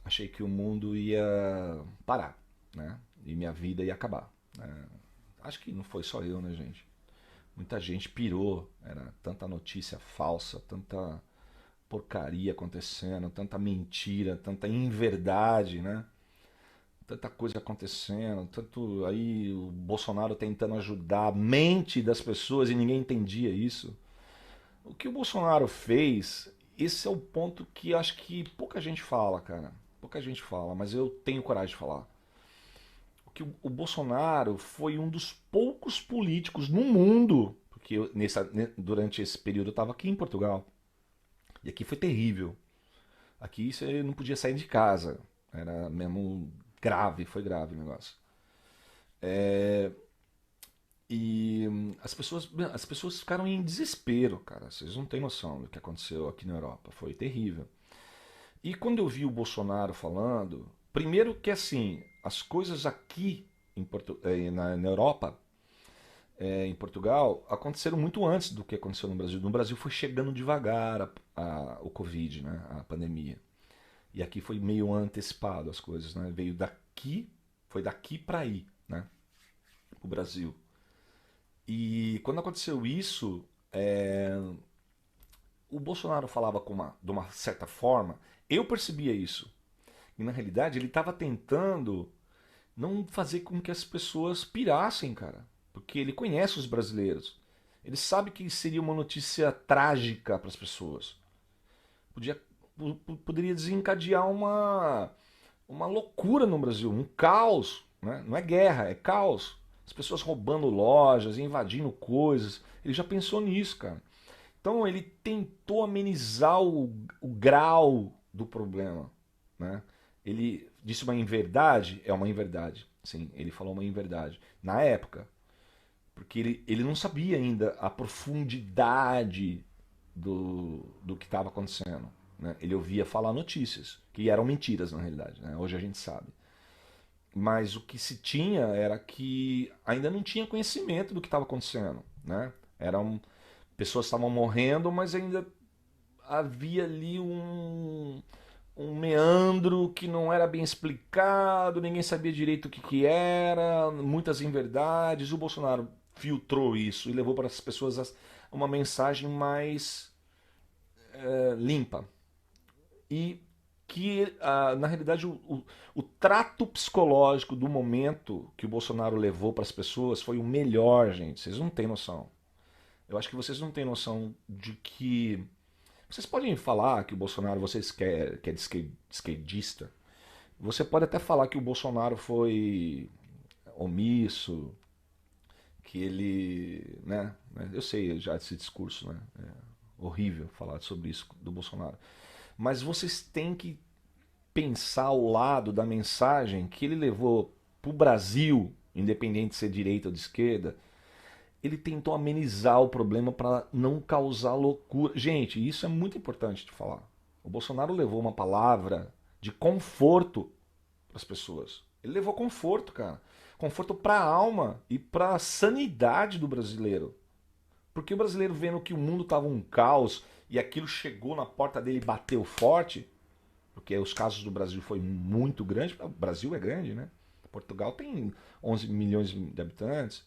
achei que o mundo ia parar, né? E minha vida ia acabar. Acho que não foi só eu, né, gente? Muita gente pirou. Era tanta notícia falsa, tanta porcaria acontecendo, tanta mentira, tanta inverdade, né? Tanta coisa acontecendo, tanto aí o Bolsonaro tentando ajudar a mente das pessoas e ninguém entendia isso. O que o Bolsonaro fez, esse é o ponto que acho que pouca gente fala, cara. Pouca gente fala, mas eu tenho coragem de falar. Que o Bolsonaro foi um dos poucos políticos no mundo, porque durante esse período eu estava aqui em Portugal, e aqui foi terrível. Aqui você não podia sair de casa, era mesmo grave, foi grave o negócio. E as pessoas ficaram em desespero, cara. Vocês não têm noção do que aconteceu aqui na Europa, foi terrível. E quando eu vi o Bolsonaro falando, primeiro que assim, as coisas aqui na Europa, em Portugal, aconteceram muito antes do que aconteceu no Brasil. No Brasil foi chegando devagar o Covid, né, a pandemia. E aqui foi meio antecipado as coisas, né? Veio daqui, foi daqui para aí, né, o Brasil. E quando aconteceu isso, o Bolsonaro falava de uma certa forma, eu percebia isso. E na realidade ele estava tentando não fazer com que as pessoas pirassem, cara. Porque ele conhece os brasileiros. Ele sabe que seria uma notícia trágica para as pessoas. Poderia desencadear uma loucura no Brasil, um caos. Né? Não é guerra, é caos. As pessoas roubando lojas, invadindo coisas. Ele já pensou nisso, cara. Então ele tentou amenizar o grau do problema. Né? Ele disse uma inverdade? É uma inverdade. Sim, ele falou uma inverdade. Na época. Porque ele não sabia ainda a profundidade do que estava acontecendo. Né? Ele ouvia falar notícias, que eram mentiras na realidade. Né? Hoje a gente sabe. Mas o que se tinha era que ainda não tinha conhecimento do que estava acontecendo. Né? Pessoas estavam morrendo, mas ainda havia ali um meandro que não era bem explicado, ninguém sabia direito o que, que era, muitas inverdades. O Bolsonaro filtrou isso e levou para as pessoas uma mensagem mais limpa. E que, na realidade, o trato psicológico do momento que o Bolsonaro levou para as pessoas foi o melhor, gente. Vocês não têm noção. Eu acho que vocês não têm noção de que. Vocês podem falar que o Bolsonaro, vocês que é de esquerdista, você pode até falar que o Bolsonaro foi omisso, que ele, né? Eu sei já esse discurso, né? É horrível falar sobre isso do Bolsonaro. Mas vocês têm que pensar ao lado da mensagem que ele levou para o Brasil, independente de ser direita ou de esquerda. Ele tentou amenizar o problema para não causar loucura. Gente, isso é muito importante de falar. O Bolsonaro levou uma palavra de conforto para as pessoas. Ele levou conforto, cara. Conforto para a alma e para a sanidade do brasileiro. Porque o brasileiro vendo que o mundo estava um caos e aquilo chegou na porta dele e bateu forte, porque os casos do Brasil foi muito grande. O Brasil é grande, né? Portugal tem 11 milhões de habitantes.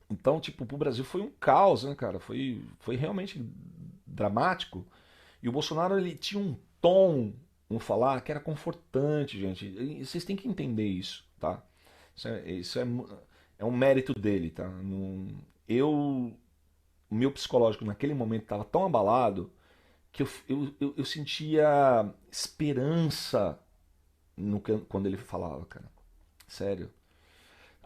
Então, tipo, pro Brasil foi um caos, né, cara? Foi realmente dramático. E o Bolsonaro, ele tinha um tom no falar que era confortante, gente. E vocês têm que entender isso, tá? Isso é um mérito dele, tá? O meu psicológico naquele momento estava tão abalado que eu sentia esperança quando ele falava, cara. Sério.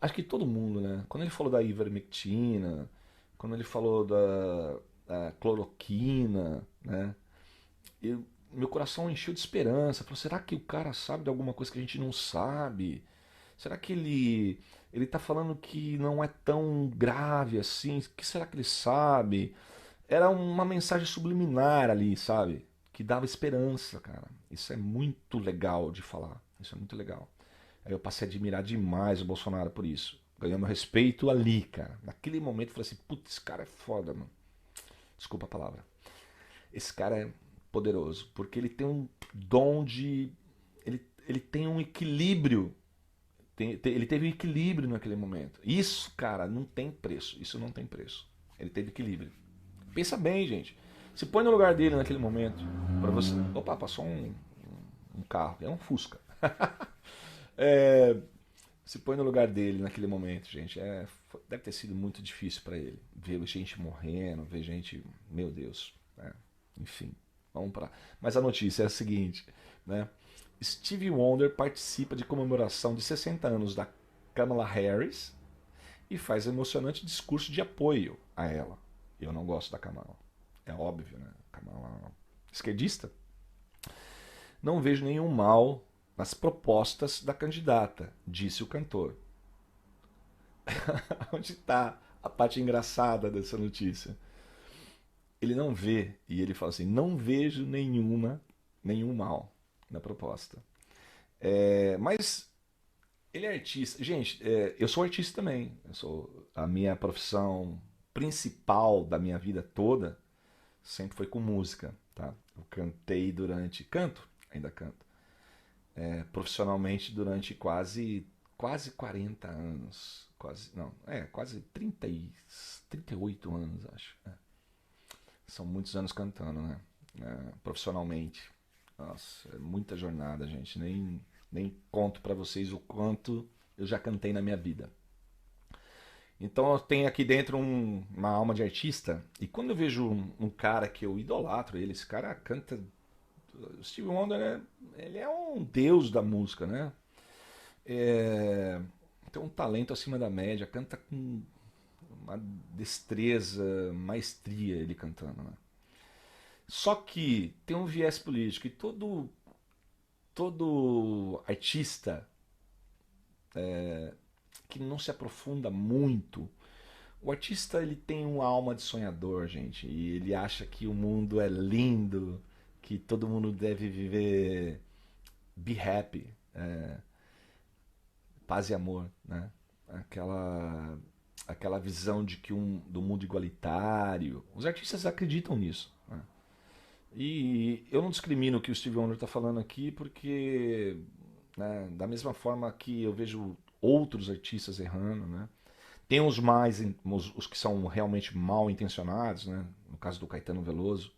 Acho que todo mundo, né? Quando ele falou da ivermectina, quando ele falou da cloroquina, né? Meu coração encheu de esperança. Falei, será que o cara sabe de alguma coisa que a gente não sabe? Será que ele tá falando que não é tão grave assim? O que será que ele sabe? Era uma mensagem subliminar ali, sabe? Que dava esperança, cara. Isso é muito legal de falar. Isso é muito legal. Aí eu passei a admirar demais o Bolsonaro por isso. Ganhou meu respeito ali, cara. Naquele momento eu falei assim, putz, esse cara é foda, mano. Desculpa a palavra. Esse cara é poderoso, porque ele tem um dom de... Ele tem um equilíbrio. Ele teve um equilíbrio naquele momento. Isso, cara, não tem preço. Isso não tem preço. Ele teve equilíbrio. Pensa bem, gente. Se põe no lugar dele naquele momento. Pra você... Opa, passou um carro. É um Fusca. Se põe no lugar dele naquele momento, gente. Deve ter sido muito difícil para ele. Ver gente morrendo, ver gente. Meu Deus. Enfim, vamos para. Mas a notícia é a seguinte, né? Stevie Wonder participa de comemoração de 60 anos da Kamala Harris e faz emocionante discurso de apoio a ela. Eu não gosto da Kamala. É óbvio, né? Kamala esquerdista. Não vejo nenhum mal nas propostas da candidata, disse o cantor. Onde está a parte engraçada dessa notícia? Ele não vê, e ele fala assim, não vejo nenhum mal na proposta. Mas ele é artista. Gente, eu sou artista também. A minha profissão principal da minha vida toda sempre foi com música, tá? Eu cantei canto, ainda canto, profissionalmente durante quase 40 anos. Quase 38 anos, acho. São muitos anos cantando, né? Profissionalmente. Nossa, é muita jornada, gente. Nem conto pra vocês o quanto eu já cantei na minha vida. Então eu tenho aqui dentro uma alma de artista. E quando eu vejo um cara que eu idolatro ele, esse cara canta. O Stevie Wonder, ele é um deus da música, né? Tem um talento acima da média, canta com uma destreza, maestria ele cantando, né? Só que tem um viés político e todo artista que não se aprofunda muito, o artista ele tem uma alma de sonhador, gente, e ele acha que o mundo é lindo, que todo mundo deve viver be happy, paz e amor, né? Aquela aquela visão de que do mundo igualitário. Os artistas acreditam nisso, né? E eu não discrimino o que o Stevie Wonder está falando aqui, porque, né, da mesma forma que eu vejo outros artistas errando, né? Tem os que são realmente mal intencionados, né? No caso do Caetano Veloso,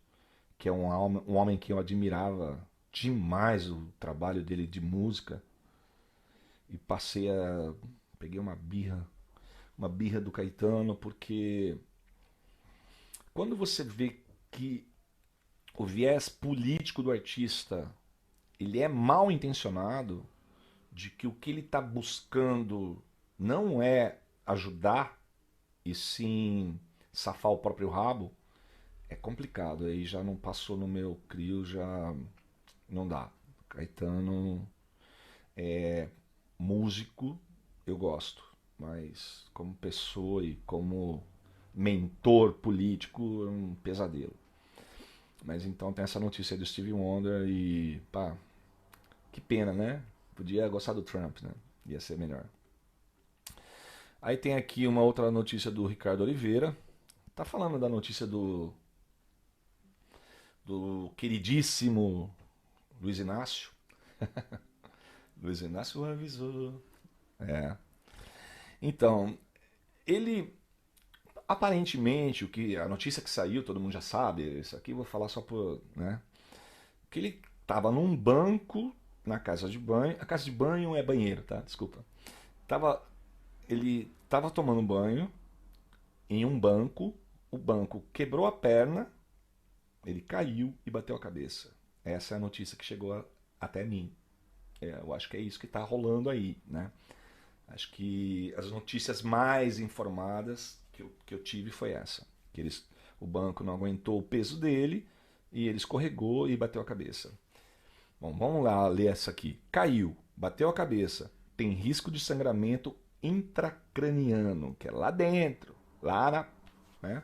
que é um homem que eu admirava demais o trabalho dele de música e peguei uma birra do Caetano, porque quando você vê que o viés político do artista ele é mal intencionado, de que o que ele está buscando não é ajudar e sim safar o próprio rabo, é complicado. Aí já não passou no meu crio, já não dá. Caetano é músico, eu gosto, mas como pessoa e como mentor político é um pesadelo. Mas então tem essa notícia aí do Stevie Wonder e pá, que pena, né? Podia gostar do Trump, né? Ia ser melhor. Aí tem aqui uma outra notícia do Ricardo Oliveira. Tá falando da notícia do queridíssimo Luiz Inácio. Luiz Inácio avisou. É. Então, ele aparentemente, a notícia que saiu, todo mundo já sabe, isso aqui eu vou falar só por, né? Que ele tava num banco na casa de banho. A casa de banho é banheiro, tá? Desculpa. Tava, ele tava tomando banho em um banco, o banco quebrou a perna, ele caiu e bateu a cabeça. Essa é a notícia que chegou até mim. Eu acho que é isso que está rolando aí, né? Acho que as notícias mais informadas que eu tive foi essa. O banco não aguentou o peso dele e ele escorregou e bateu a cabeça. Bom, vamos lá ler essa aqui. Caiu, bateu a cabeça, tem risco de sangramento intracraniano, que é lá dentro, lá na, né?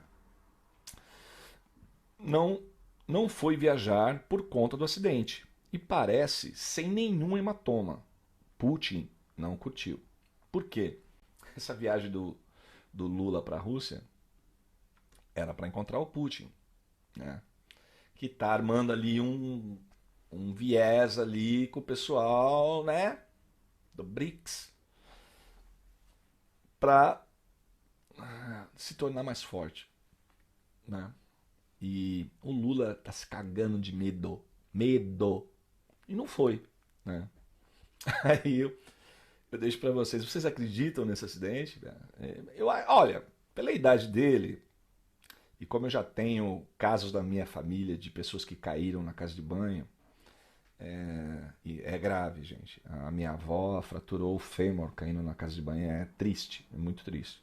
Não, não foi viajar por conta do acidente e parece sem nenhum hematoma. Putin não curtiu. Por quê? Essa viagem do Lula para a Rússia era para encontrar o Putin, né? Que está armando ali um viés ali com o pessoal, né? Do BRICS para se tornar mais forte, né? E o Lula tá se cagando de medo, medo, e não foi, né? Aí eu deixo para vocês acreditam nesse acidente? Olha, pela idade dele e como eu já tenho casos da minha família de pessoas que caíram na casa de banho, e é grave, gente. A minha avó fraturou o fêmur caindo na casa de banho, é triste, é muito triste.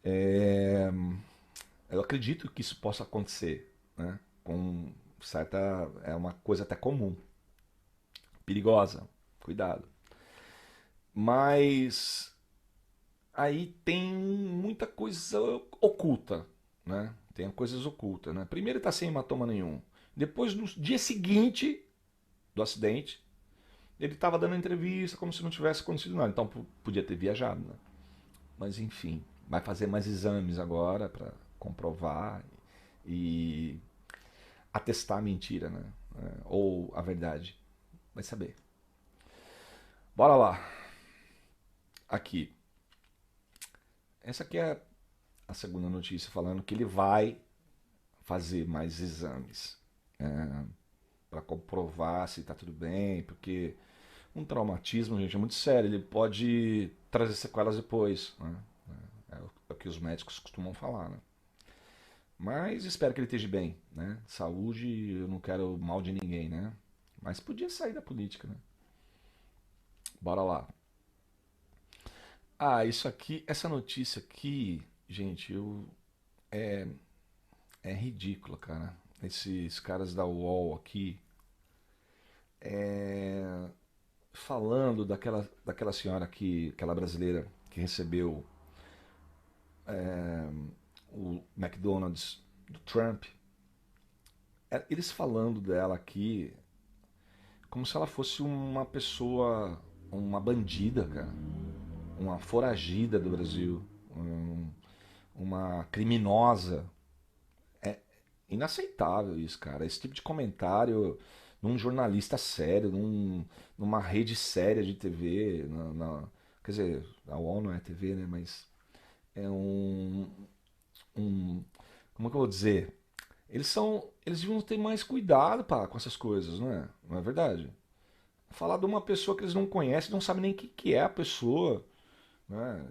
É, eu acredito que isso possa acontecer, né? Com certa, é uma coisa até comum, perigosa, cuidado. Mas aí tem muita coisa oculta, né? Tem coisas ocultas, né? Primeiro ele tá sem hematoma nenhum. Depois, no dia seguinte do acidente, ele estava dando entrevista como se não tivesse acontecido nada. Então podia ter viajado, né? Mas enfim, vai fazer mais exames agora para comprovar e atestar a mentira, né? Ou a verdade. Vai saber. Bora lá. Aqui. Essa aqui é a segunda notícia falando que ele vai fazer mais exames para comprovar se está tudo bem, porque um traumatismo, gente, é muito sério. Ele pode trazer sequelas depois, né? É o que os médicos costumam falar, né? Mas espero que ele esteja bem, né? Saúde, eu não quero mal de ninguém, né? Mas podia sair da política, né? Bora lá. Ah, isso aqui, essa notícia aqui, gente, é, é ridícula, cara. Esses caras da UOL aqui, falando daquela senhora aquela brasileira que recebeu o McDonald's do Trump, eles falando dela aqui como se ela fosse uma pessoa, uma bandida, cara, uma foragida do Brasil. uma criminosa. É inaceitável isso, cara. Esse tipo de comentário num jornalista sério, numa rede séria de TV, quer dizer, a UOL não é TV, né? Mas é um, como é que eu vou dizer? Eles deviam ter mais cuidado, pá, com essas coisas, não é? Não é verdade? Falar de uma pessoa que eles não conhecem, não sabem nem o que é a pessoa, né?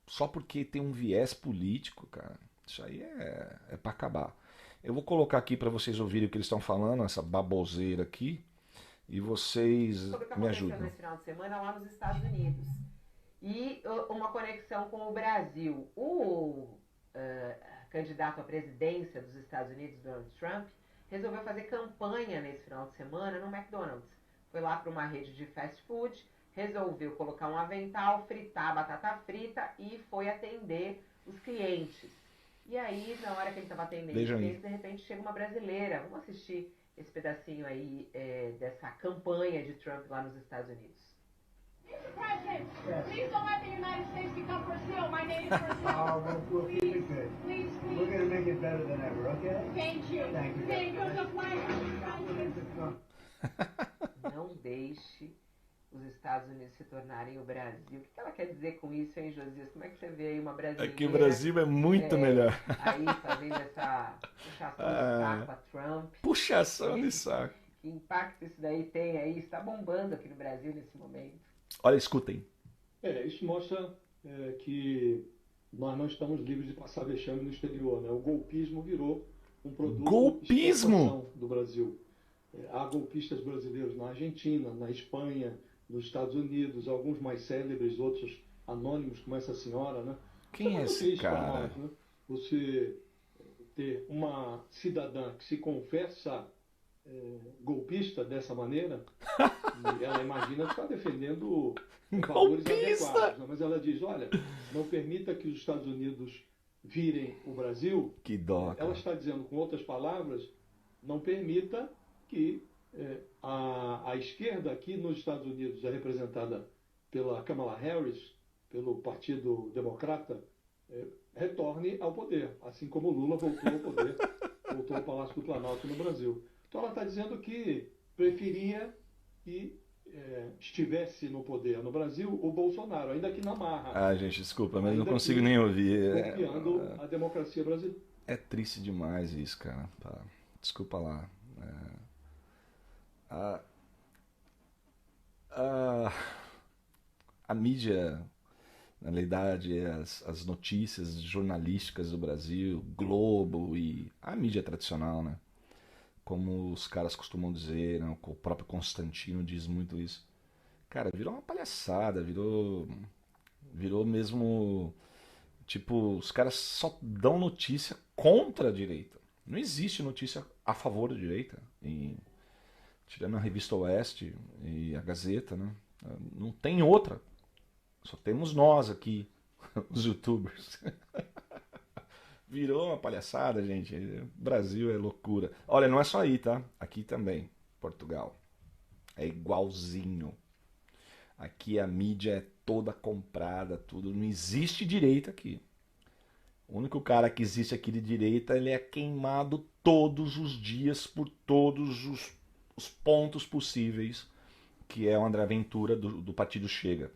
Só porque tem um viés político, cara. Isso aí é para acabar. Eu vou colocar aqui para vocês ouvirem o que eles estão falando, essa baboseira aqui, e vocês Sobre o que me aconteceu ajudam. nesse final de semana lá nos Estados Unidos. E uma conexão com o Brasil. Candidato à presidência dos Estados Unidos, Donald Trump, resolveu fazer campanha nesse final de semana no McDonald's. Foi lá para uma rede de fast food, resolveu colocar um avental, fritar batata frita e foi atender os clientes. E aí, na hora que ele estava atendendo os Vejam aí. clientes, de repente chega uma brasileira. Vamos assistir esse pedacinho aí dessa campanha de Trump lá nos Estados Unidos. Mr. President, please don't let the United States become Brazil. My name is Brazil. We'll keep it good. Please, We're going to make it better than ever, okay? Thank you. Thank you. Thank you. The flag. Trump. Não deixe os Estados Unidos se tornarem o Brasil. O que ela quer dizer com isso, hein, Josias? Como é que você vê aí uma brasileira... Aqui o Brasil é muito melhor. Aí fazendo essa puxação de saco a Trump. Puxação de saco. Que impacto isso daí tem aí? Está bombando aqui no Brasil nesse momento. Olha, escutem. Isso mostra que nós não estamos livres de passar vexame no exterior, né? O golpismo virou um produto de exportação do Brasil. Há golpistas brasileiros na Argentina, na Espanha, nos Estados Unidos, alguns mais célebres, outros anônimos, como essa senhora, né? Quem é esse cara? Nós, né? Você ter uma cidadã que se confessa golpista dessa maneira, e ela imagina que está defendendo valores adequados, né? Mas ela diz, olha, não permita que os Estados Unidos virem o Brasil. Que dó. Ela está dizendo, com outras palavras, não permita que a esquerda aqui nos Estados Unidos é representada pela Kamala Harris, pelo Partido Democrata, retorne ao poder, assim como Lula voltou ao poder, voltou ao Palácio do Planalto no Brasil. Então ela está dizendo que preferia que estivesse no poder no Brasil o Bolsonaro, ainda que na marra. Ah, gente, desculpa, mas não consigo nem ouvir. Copiando a democracia brasileira. É triste demais isso, cara. Tá. Desculpa lá. A mídia, na realidade, as notícias jornalísticas do Brasil, Globo e a mídia tradicional, né? Como os caras costumam dizer, né? O próprio Constantino diz muito isso. Cara, virou uma palhaçada, virou mesmo. Tipo, os caras só dão notícia contra a direita. Não existe notícia a favor da direita. Tirando a revista Oeste e a Gazeta, né? Não tem outra. Só temos nós aqui, os youtubers. Virou uma palhaçada, gente. O Brasil é loucura. Olha, não é só aí, tá? Aqui também, Portugal. É igualzinho. Aqui a mídia é toda comprada, tudo. Não existe direita aqui. O único cara que existe aqui de direita, ele é queimado todos os dias por todos os pontos possíveis, que é o André Ventura do Partido Chega.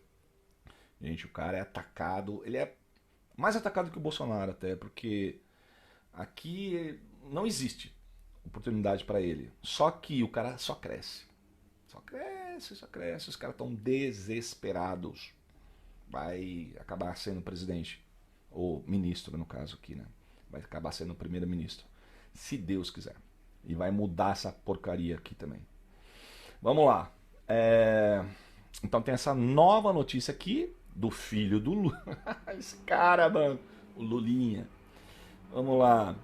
Gente, o cara é atacado, ele é mais atacado que o Bolsonaro até, porque aqui não existe oportunidade para ele. Só que o cara só cresce. Só cresce, só cresce. Os caras estão desesperados. Vai acabar sendo presidente. Ou ministro, no caso aqui, né? Vai acabar sendo o primeiro-ministro. Se Deus quiser. E vai mudar essa porcaria aqui também. Vamos lá. Então tem essa nova notícia aqui do filho do Lula. Esse cara, mano. O Lulinha. Vamos lá.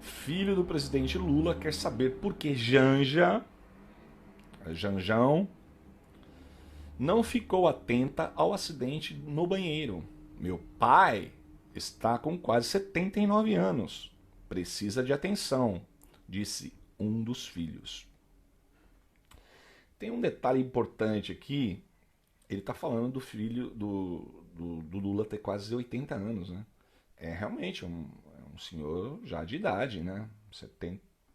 Filho do presidente Lula quer saber por que Janjão não ficou atenta ao acidente no banheiro. Meu pai está com quase 79 anos. Precisa de atenção, disse um dos filhos. Tem um detalhe importante aqui. Ele está falando do filho do Lula ter quase 80 anos, né? É realmente um senhor já de idade, né?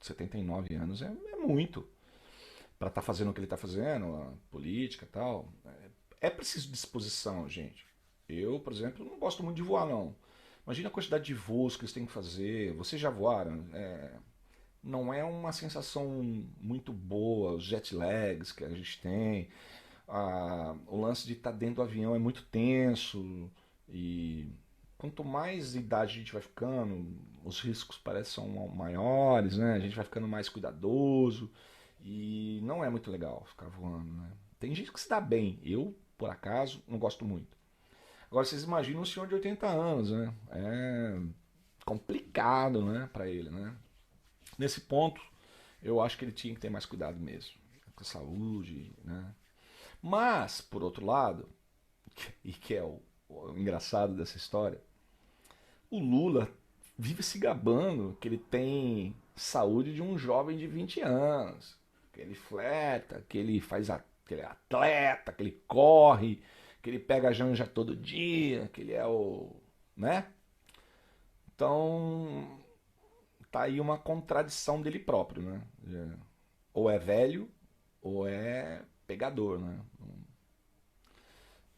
79 anos é muito. Para estar fazendo o que ele está fazendo, a política e tal. É preciso disposição, gente. Eu, por exemplo, não gosto muito de voar, não. Imagina a quantidade de voos que eles têm que fazer. Vocês já voaram? Não é uma sensação muito boa, os jet lags que a gente tem. O lance de estar dentro do avião é muito tenso. E quanto mais idade a gente vai ficando, os riscos parecem são maiores, né? A gente vai ficando mais cuidadoso. E não é muito legal ficar voando, né? Tem gente que se dá bem. Eu, por acaso, não gosto muito. Agora vocês imaginam um senhor de 80 anos, né? É complicado, né, para ele, né? Nesse ponto, eu acho que ele tinha que ter mais cuidado mesmo com a saúde, né? Mas, por outro lado, e que é o engraçado dessa história, o Lula vive se gabando que ele tem saúde de um jovem de 20 anos, que ele flerta, que ele que ele é atleta, que ele corre, que ele pega a janja todo dia, que ele é o, né? Então, tá aí uma contradição dele próprio, né? Ou é velho, ou é pegador, né?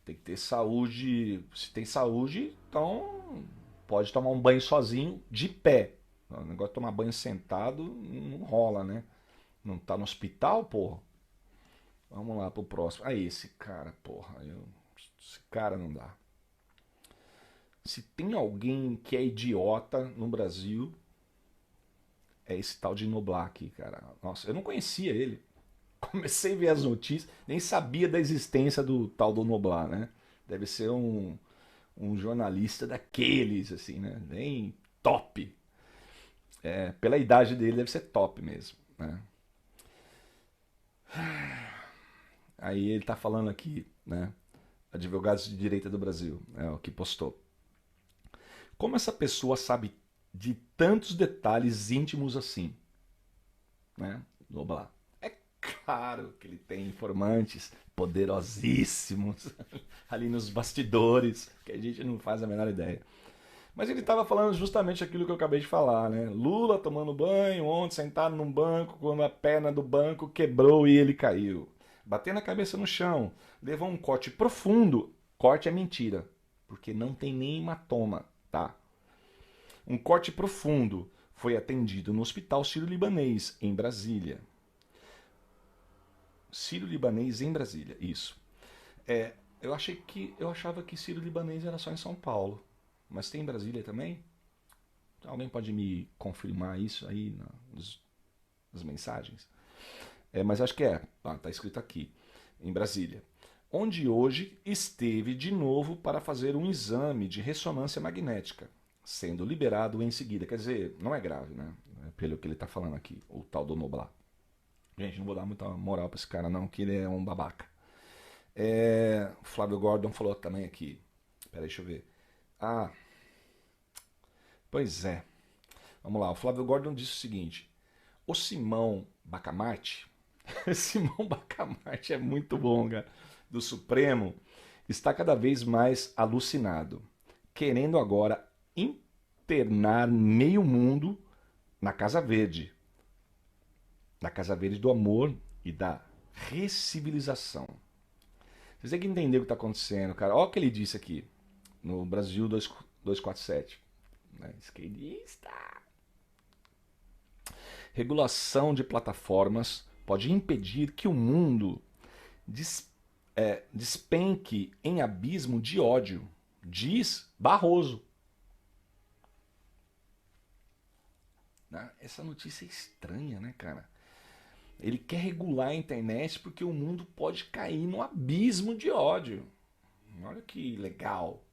Tem que ter saúde. Se tem saúde, então pode tomar um banho sozinho de pé. O negócio de tomar banho sentado não rola, né? Não tá no hospital, porra? Vamos lá pro próximo. Aí, esse cara, porra. Esse cara não dá. Se tem alguém que é idiota no Brasil, é esse tal de Noblar aqui, cara. Nossa, eu não conhecia ele. Comecei a ver as notícias, nem sabia da existência do tal do Noblar, né? Deve ser um jornalista daqueles, assim, né? Bem top. Pela idade dele, deve ser top mesmo, né? Aí ele tá falando aqui, né? Advogados de Direita do Brasil, é o que postou. Como essa pessoa sabe de tantos detalhes íntimos assim, né? Noblar. É claro que ele tem informantes poderosíssimos ali nos bastidores, que a gente não faz a menor ideia. Mas ele estava falando justamente aquilo que eu acabei de falar, né? Lula tomando banho, ontem sentado num banco, quando a perna do banco quebrou e ele caiu. Batendo a cabeça no chão, levou um corte profundo. Corte é mentira, porque não tem nem hematoma, tá? Um corte profundo. Foi atendido no Hospital Sírio-Libanês, em Brasília. Sírio-Libanês em Brasília, isso. Eu achava que Sírio-Libanês era só em São Paulo. Mas tem em Brasília também? Alguém pode me confirmar isso aí nas mensagens? Mas acho que é. Tá escrito aqui, em Brasília. Onde hoje esteve de novo para fazer um exame de ressonância magnética, sendo liberado em seguida. Quer dizer, não é grave, né? Pelo que ele está falando aqui, o tal do Noblar. Gente, não vou dar muita moral para esse cara não, que ele é um babaca. Flávio Gordon falou também aqui. Peraí, deixa eu ver. Pois é. Vamos lá, o Flávio Gordon disse o seguinte. O Simão Bacamarte, Simão Bacamarte é muito bom, cara, do Supremo, está cada vez mais alucinado, querendo agora internar meio mundo na Casa Verde. Na Casa Verde do amor e da recivilização. Vocês têm que entender o que está acontecendo, cara. Olha o que ele disse aqui, no Brasil 247. Esquerdista. Regulação de plataformas pode impedir que o mundo despenque em abismo de ódio, diz Barroso. Essa notícia é estranha, né, cara? Ele quer regular a internet porque o mundo pode cair num abismo de ódio. Olha que legal.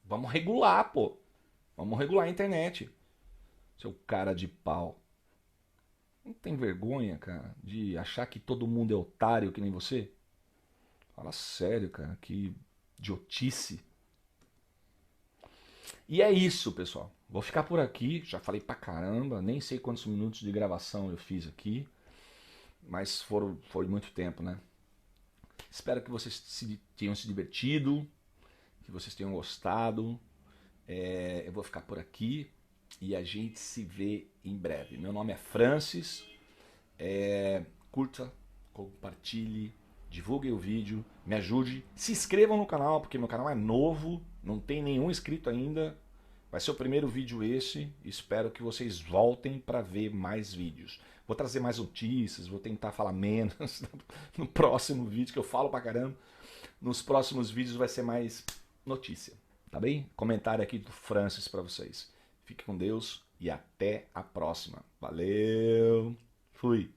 Vamos regular, pô. Vamos regular a internet. Seu cara de pau. Não tem vergonha, cara, de achar que todo mundo é otário que nem você? Fala sério, cara. Que idiotice. E é isso, pessoal. Vou ficar por aqui. Já falei pra caramba. Nem sei quantos minutos de gravação eu fiz aqui. Mas foi muito tempo, né? Espero que vocês tenham se divertido. que vocês tenham gostado. Eu vou ficar por aqui e a gente se vê em breve. Meu nome é Francis. Curta, compartilhe, divulguem o vídeo, me ajude. Se inscrevam no canal, porque meu canal é novo, não tem nenhum inscrito ainda. Vai ser o primeiro vídeo esse. Espero que vocês voltem para ver mais vídeos. Vou trazer mais notícias, vou tentar falar menos no próximo vídeo, que eu falo pra caramba. Nos próximos vídeos vai ser mais notícia, tá bem? Comentário aqui do Francis para vocês. Fique com Deus e até a próxima. Valeu! Fui!